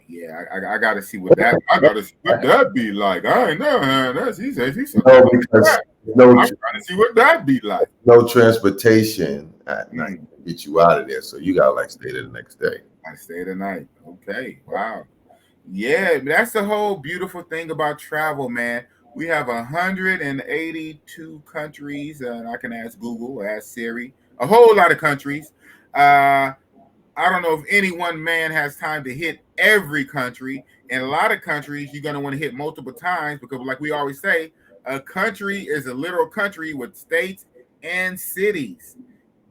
yeah, I got to see what that. I got to see what that be like. I ain't know. That's he said. No, because I'm trying to see what that be like. No transportation at night to get you out of there, so you gotta like stay there the next day. I stay the night. Okay, wow. Yeah, that's the whole beautiful thing about travel, man. We have 182 countries, and I can ask Google, ask Siri, a whole lot of countries. I don't know if any one man has time to hit every country. In a lot of countries, you're going to want to hit multiple times because, like we always say, a country is a literal country with states and cities.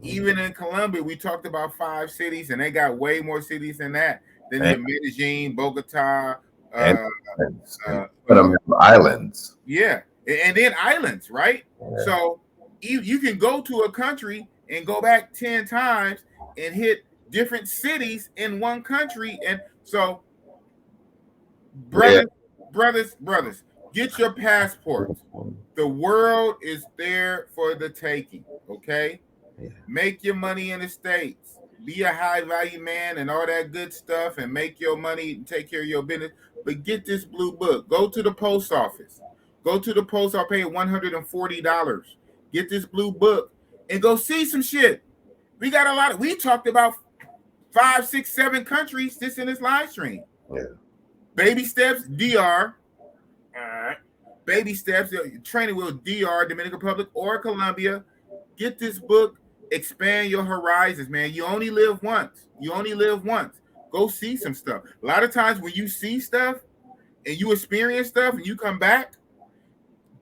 Even in Colombia, we talked about 5 cities, and they got way more cities than that. Then Medellin, Bogota, islands. Yeah, and then islands, right? Yeah. So you can go to a country and go back 10 times and hit different cities in one country. And So, Yeah. brothers, get your passports. The world is there for the taking. Okay, make your money in the States. Be a high value man and all that good stuff, and make your money and take care of your business. But get this blue book. Go to the post office. Go to the post. I'll pay $140. Get this blue book and go see some shit. We got a lot. We talked about 5, 6, 7 countries just in this live stream. Yeah. Baby steps, DR. All right. Baby steps, training wheel, DR, Dominican Republic, or Colombia. Get this book. Expand your horizons, man. You only live once. You only live once. Go see some stuff. A lot of times when you see stuff and you experience stuff and you come back,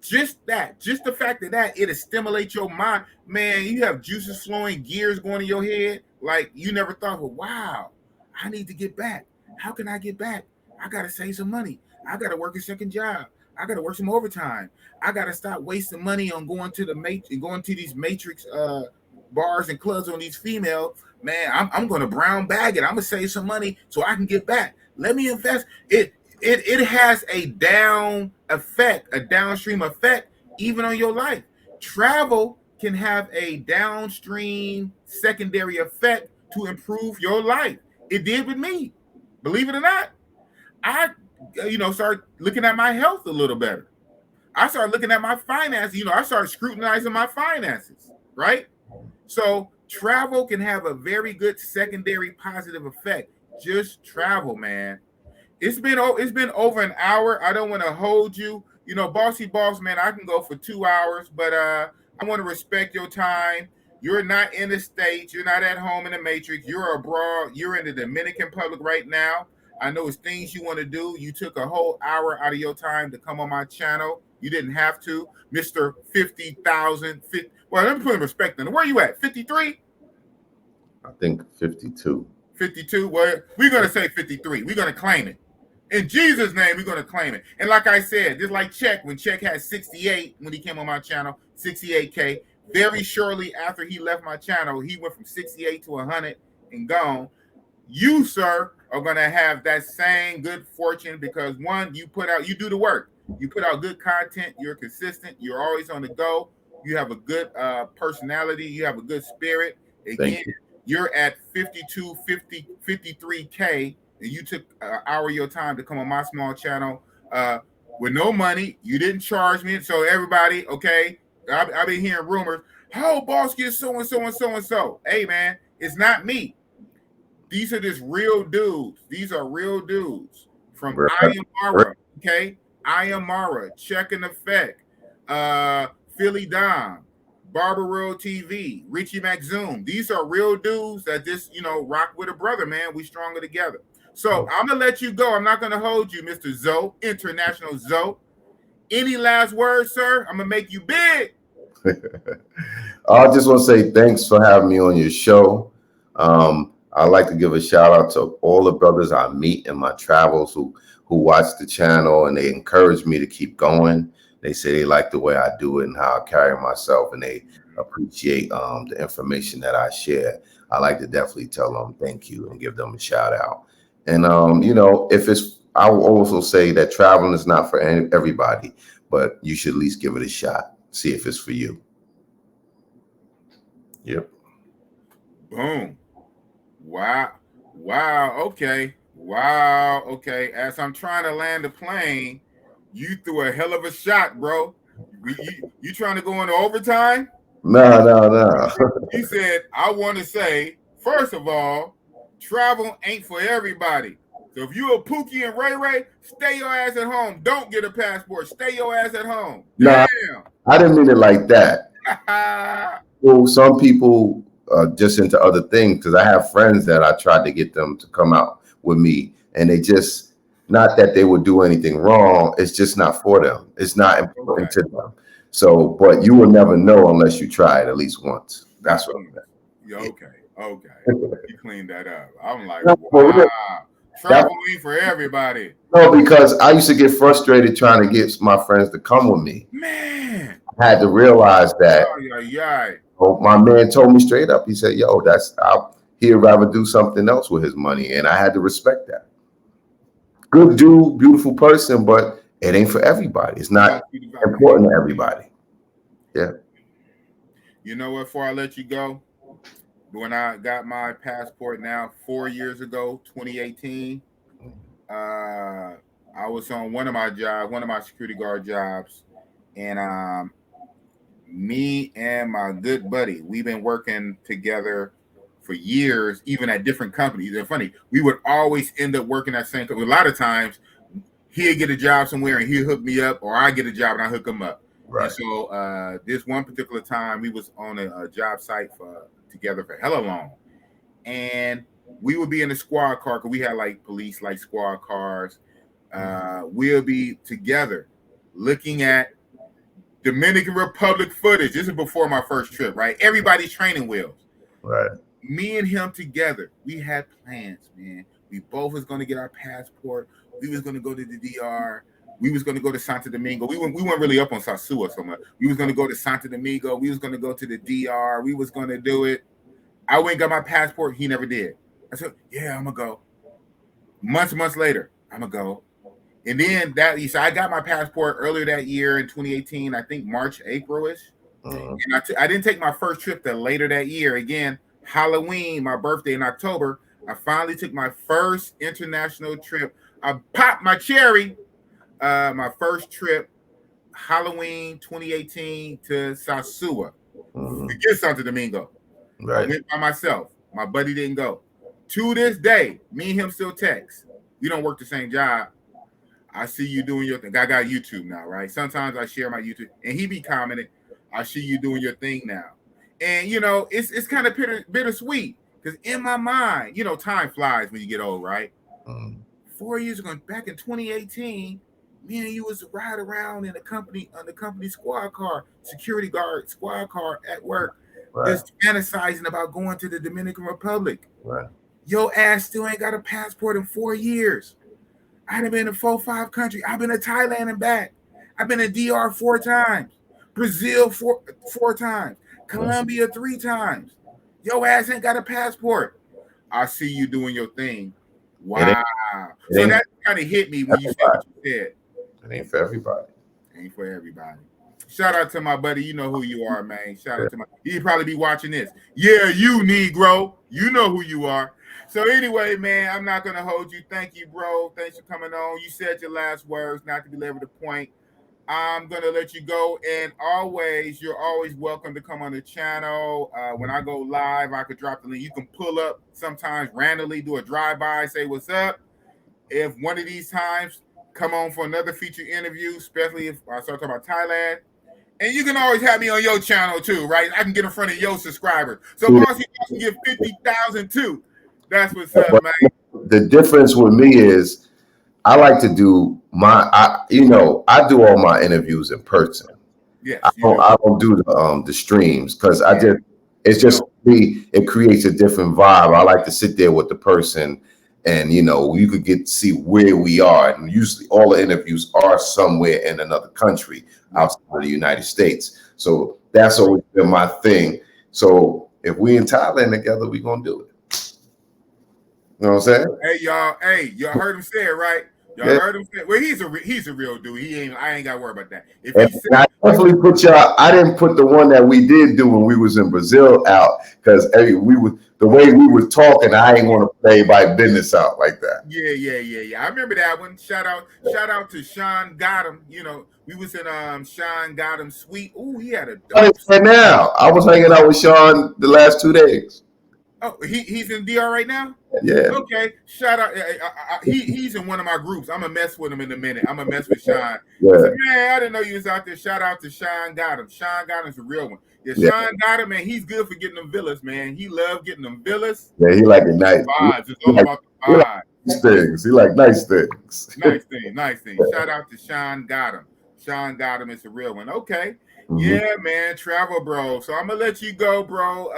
just the fact that it'll stimulate your mind, man. You have juices flowing, gears going in your head, like you never thought. Well, wow, I need to get back. How can I get back? I gotta save some money. I gotta work a second job. I gotta work some overtime. I gotta stop wasting money on going to these matrix bars and clubs on these female. Man, I'm gonna brown bag it. I'm gonna save some money so I can get back. Let me invest. It has a downstream effect, even on your life. Travel can have a downstream secondary effect to improve your life. It did with me. Believe it or not, I started looking at my health a little better. I started looking at my finances. I started scrutinizing my finances, right? So travel can have a very good secondary positive effect. Just travel, man. It's been over an hour. I don't want to hold you. Bossy boss, man, I can go for 2 hours, but I want to respect your time. You're not in the States. You're not at home in the Matrix. You're abroad. You're in the Dominican Republic right now. I know it's things you want to do. You took a whole hour out of your time to come on my channel. You didn't have to. Mr. 50,000. Well, let me put in respect on it. Where are you at? 53? I think 52. 52? Well, we're going to say 53. We're going to claim it. In Jesus' name, we're going to claim it. And like I said, just like Check, when Check had 68 when he came on my channel, 68K, very shortly after he left my channel, he went from 68 to 100 and gone. You, sir, are going to have that same good fortune because, one, you do the work. You put out good content. You're consistent. You're always on the go. You have a good personality. You have a good spirit. Again, you're at 53K. And you took an hour of your time to come on my small channel with no money. You didn't charge me. So everybody, okay, I've been hearing rumors. How boss gets so and so and so and so. Hey, man, it's not me. These are just real dudes. These are real dudes from I Am Mara, okay? I Am Mara, Check and Effect, Philly Dom, Barber World TV, Richie McZoom. These are real dudes that just, rock with a brother, man. We stronger together. So I'm going to let you go. I'm not going to hold you, Mr. Zoe, International Zoe. Any last words, sir? I'm going to make you big. I just want to say thanks for having me on your show. I'd like to give a shout out to all the brothers I meet in my travels who watch the channel and they encourage me to keep going. They say they like the way I do it and how I carry myself, and they appreciate the information that I share. I like to definitely tell them thank you and give them a shout out. And, I will also say that traveling is not for everybody, but you should at least give it a shot. See if it's for you. Yep. Boom. Wow. Okay. Wow. Okay. As I'm trying to land the plane, you threw a hell of a shot, bro. You trying to go into overtime? No. He said, I want to say, first of all, travel ain't for everybody. So if you a Pookie and Ray Ray, stay your ass at home. Don't get a passport. Stay your ass at home. No, Damn. I didn't mean it like that. Well, some people are just into other things, because I have friends that I tried to get them to come out with me, and they just, not that they would do anything wrong, it's just not for them. It's not important to them. So, but you will never know unless you try it at least once. That's what I'm saying. Okay. You cleaned that up. I'm like, wow. Travel ain't for everybody. No, because I used to get frustrated trying to get my friends to come with me. Man, I had to realize that. My man told me straight up. He said, "Yo, he'd rather do something else with his money," and I had to respect that. Good dude, beautiful person, but it ain't for everybody. It's not important to everybody. Yeah. You know what? Before I let you go, when I got my passport now 4 years ago, 2018, I was on one of my jobs, one of my security guard jobs, and me and my good buddy, we've been working together for years, even at different companies. It's funny, we would always end up working at the same company. A lot of times, he'd get a job somewhere and he'd hook me up, or I get a job and I hook him up. Right. And so this one particular time, we was on a job site together for hella long, and we would be in a squad car because we had like police like squad cars. We'll be together looking at Dominican Republic footage. This is before my first trip, right? Everybody's training wheels. Right. Me and him together, we had plans, man. We both was going to get our passport. We was going to go to the DR. We was going to go to Santo Domingo. We weren't really up on Sosua so much. We was going to go to Santo Domingo. We was going to go to the DR. We was going to do it. I went and got my passport. He never did. I said, yeah, I'm going to go. Months later, I'm going to go. And then so I got my passport earlier that year in 2018, I think March, April-ish. And I didn't take my first trip till later that year. Again, Halloween, my birthday in October, I finally took my first international trip. I popped my cherry. My first trip, Halloween 2018 to Sosua. Forget Santo Domingo. Right. I went by myself. My buddy didn't go. To this day, me and him still text. We don't work the same job. I see you doing your thing. I got YouTube now, right? Sometimes I share my YouTube, and he be commenting, I see you doing your thing now. And, you know, it's kind of bittersweet because in my mind, you know, time flies when you get old, right? 4 years ago, back in 2018, me and you was to ride around in on the company squad car, security guard squad car at work, just fantasizing about going to the Dominican Republic. Right. Your ass still ain't got a passport in 4 years. I've been in 4-5 countries. I've been to Thailand and back. I've been to DR 4 times. Brazil four times. Colombia 3 times. Your ass ain't got a passport. I see you doing your thing. Wow. So that kind of hit me when you said what you said. It ain't for everybody. Ain't for everybody. Shout out to my buddy. You know who you are, man. Shout out to he'd probably be watching this. Yeah, you Negro. You know who you are. So anyway, man, I'm not going to hold you. Thank you, bro. Thanks for coming on. You said your last words, not to belabor the point. I'm going to let you go. And you're always welcome to come on the channel. When I go live, I could drop the link. You can pull up sometimes randomly, do a drive-by, say what's up. If one of these times, come on for another feature interview, especially if I start talking about Thailand. And you can always have me on your channel too, right? I can get in front of your subscribers. So Bossy can give 50,000 too. That's what's up, man. The difference with me is I like to do I do all my interviews in person. Yes, I don't do the streams because it's just me. It creates a different vibe. I like to sit there with the person, and you could see where we are. And usually, all the interviews are somewhere in another country outside of the United States. So that's always been my thing. So if we in Thailand together, we gonna do it. You know what I'm saying? Hey, y'all heard him say it, right? Y'all heard him say it. Well, he's a real dude. I ain't gotta worry about that. I definitely put I didn't put the one that we did do when we was in Brazil out because the way we were talking, I ain't want to put everybody's business out like that. Yeah. I remember that one. Shout out to Sean Gotham. You know, we was in Sean Gotham's suite. Ooh, he had a dope. Right now, I was hanging out with Sean the last 2 days. Oh, he's in DR right now? Yeah. Okay. Shout out. He's in one of my groups. I'm going to mess with him in a minute. I'm going to mess with Sean. Yeah. I said, man, I didn't know you was out there. Shout out to Sean Gotham. Sean Gotham's a real one. Yeah, Sean Gotham, man, he's good for getting them villas, man. He loved getting them villas. Yeah, he like it nice. Vibes. It's all about the vibes. Nice things. He like nice things. Nice things. Shout out to Sean Gotham. Sean Gotham is a real one. Okay. Mm-hmm. Yeah, man. Travel, bro. So I'm going to let you go, bro.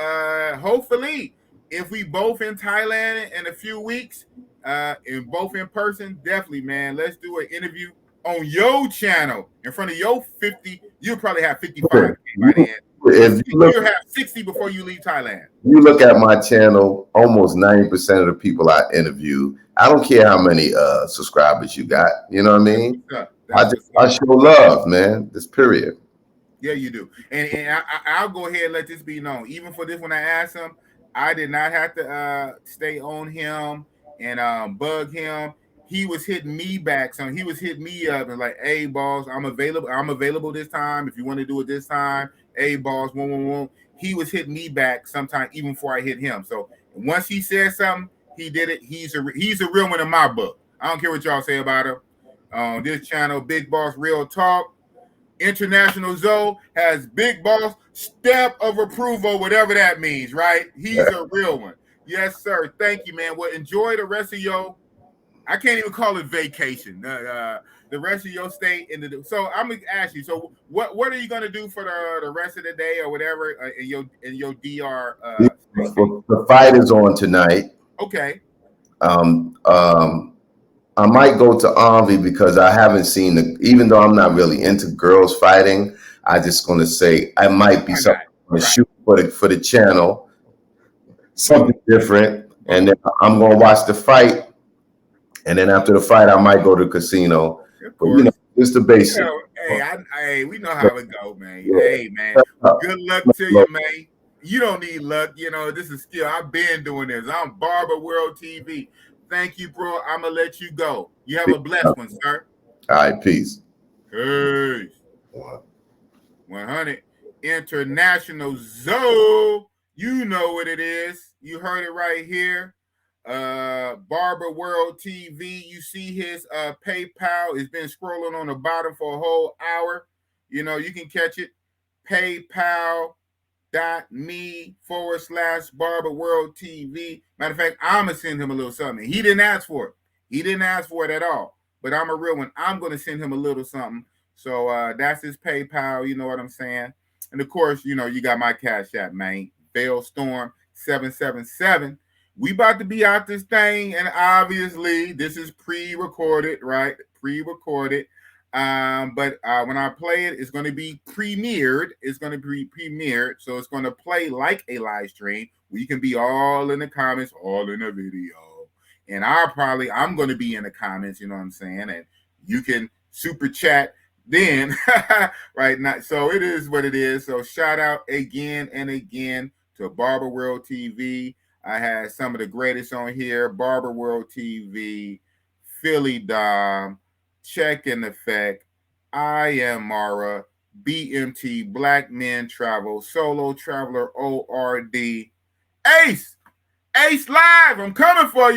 Hopefully, if we both in Thailand in a few weeks, and both in person, definitely, man. Let's do an interview on your channel in front of your 50. You'll probably have 55 by then. if you look, you have 60 before you leave Thailand. you look at my channel, almost 90% of the people I interview, I don't care how many subscribers you got. You know what I mean? That's what's I up. show love, man. This period. Yeah, you do. And I'll go ahead and let this be known. Even for this, when I asked him, I did not have to stay on him and bug him. He was hitting me back. So he was hitting me up and like, hey, boss, I'm available. I'm available this time. If you want to do it this time, hey, boss, one. He was hitting me back sometime even before I hit him. So once he said something, he did it. He's a real one in my book. I don't care what y'all say about him. This channel, Big Boss Real Talk. International Zoe has Big Boss stamp of approval, whatever that means, right? He's a real one. Yes, sir. Thank you, man. Well, enjoy the rest of your, I can't even call it vacation. The rest of your stay in the. So I'm gonna ask you. So what are you gonna do for the rest of the day or whatever in your DR? The fight is on tonight. Okay. I might go to Envy because I haven't seen even though I'm not really into girls fighting, I just gonna say I might be something I'm gonna shoot for the channel, something different, and then I'm gonna watch the fight, and then after the fight, I might go to the casino. But you know, it's the basic. Hey, we know how it go, man. Hey, man, good luck to you, man. You don't need luck. You know, this is skill. I've been doing this. I'm Barber World TV. Thank you, bro. I'm going to let you go. You have a blessed one, sir. All right, peace. Peace. 100 International Zoe. You know what it is. You heard it right here. Barber World TV. You see his PayPal. It's been scrolling on the bottom for a whole hour. You know, you can catch it. PayPal.me/Barber World TV. Matter of fact, I'm gonna send him a little something. He didn't ask for it. He didn't ask for it at all. But I'm a real one. I'm gonna send him a little something. So that's his PayPal. You know what I'm saying? And of course, you know, you got my Cash App, man. Storm 777. We about to be out this thing, and obviously this is pre-recorded, right? Pre-recorded. But when I play it, it's going to be premiered. It's going to be premiered, so it's going to play like a live stream. We can be all in the comments, all in the video, and I'm going to be in the comments. You know what I'm saying? And you can super chat then, right now. So it is what it is. So shout out again and again to Barber World TV. I had some of the greatest on here: Barber World TV, Philly Dom, Check in Effect, I Am Mara, BMT, Black Men Travel, Solo Traveler ORD, Ace Live. I'm coming for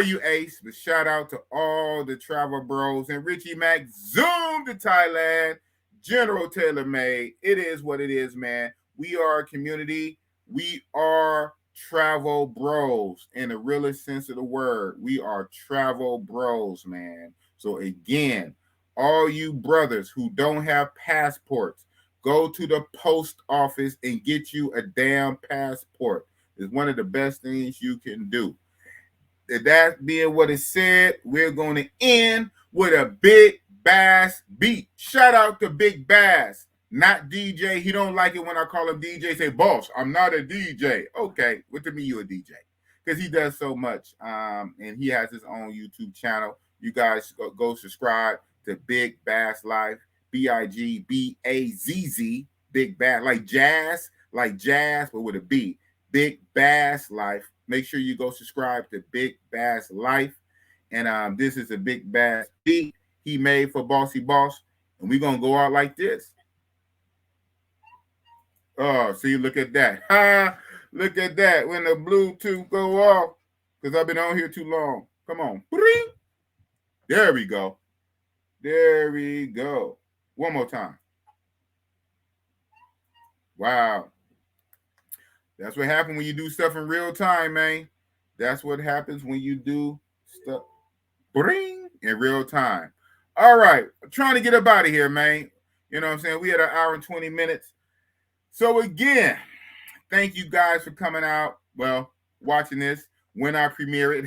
you, Ace. But shout out to all the travel bros and Richie Mac. Zoom to Thailand. General Taylor Made. It is what it is, man. We are a community. We are travel bros in the realest sense of the word. We are travel bros, man. So again, all you brothers who don't have passports, go to the post office and get you a damn passport. It's one of the best things you can do. That being what it said, we're going to end with a Big Bass beat. Shout out to Big Bass, not DJ. He don't like it when I call him DJ. Say, boss, I'm not a DJ. Okay, what to me you a DJ? Because he does so much. And he has his own YouTube channel. You guys go subscribe to Big Bass Life, BIGBAZZ, Big Bass, like jazz, but with a B. Big Bass Life. Make sure you go subscribe to Big Bass Life. And this is a Big Bass beat he made for Bossy Boss. And we're going to go out like this. Oh, see, look at that. Look at that. When the Bluetooth go off, because I've been on here too long. Come on. There we go. There we go. One more time. Wow. That's what happens when you do stuff in real time, man. That's what happens when you do stuff in real time. All right. I'm trying to get up out of here, man. You know what I'm saying? We had an hour and 20 minutes. So again, thank you guys for coming out. Well, watching this when I premiere it.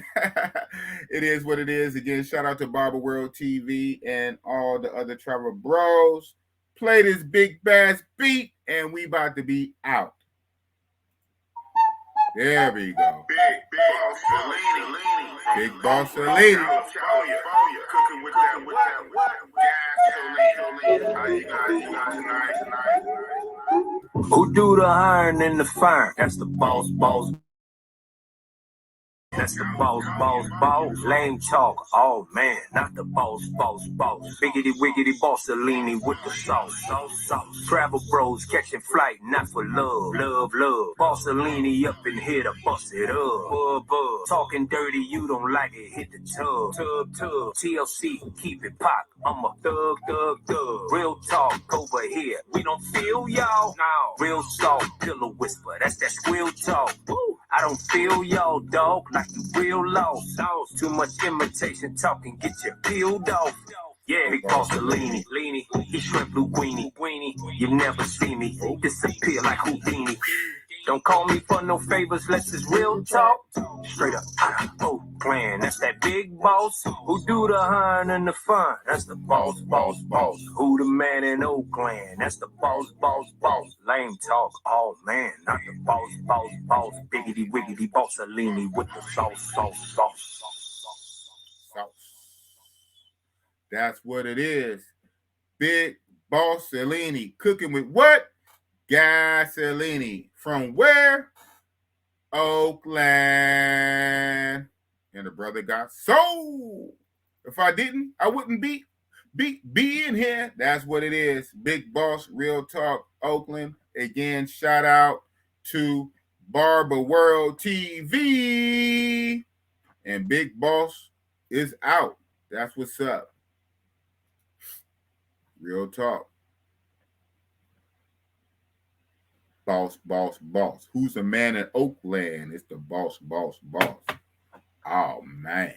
It is what it is. Again, shout out to Barber World TV and all the other travel bros. play this big bass beat, and we about to be out. There we go. Big Bossy-Leeny. Cooking with that Who do the iron in the fire? That's the boss, boss. That's the boss, boss, boss. Lame talk, oh man, not the boss, boss, boss. Biggity Wiggity Bossy-Leeny with the sauce, sauce, sauce. Travel bros catching flight, not for love, love, love. Bossy-Leeny up in here to bust it up, bub, bub. Talking dirty, you don't like it, hit the tub, tub, tub. TLC, keep it pop. I'm a thug, thug, thug. Real talk over here, we don't feel y'all. No. Real soft, pillow whisper, that's that squeal talk. Woo. I don't feel y'all, dog, like you real lost. Too much imitation talking, get your peeled off. Yeah, Big Bossy-Leeny, Leeny, he shrimp blue weenie, weenie. You never see me disappear like Houdini. Don't call me for no favors, let's just real talk. Straight up, plan. That's that big boss who do the hiring and the fun. That's the boss, boss, boss. Who the man in Oakland? That's the boss, boss, boss. Lame talk, oh man, not the boss, boss, boss. Biggity Wiggity Bossy-Leeny with the sauce, sauce, sauce. That's what it is. Big Bossy-Leeny cooking with what? Gasoline. From where? Oakland. And the brother got sold. If I didn't, I wouldn't be in here. That's what it is. Big Boss, Real Talk, Oakland. Again, shout out to Barber World TV. And Big Boss is out. That's what's up. Real talk. Boss, boss, boss. Who's the man in Oakland? It's the boss, boss, boss. Oh, man.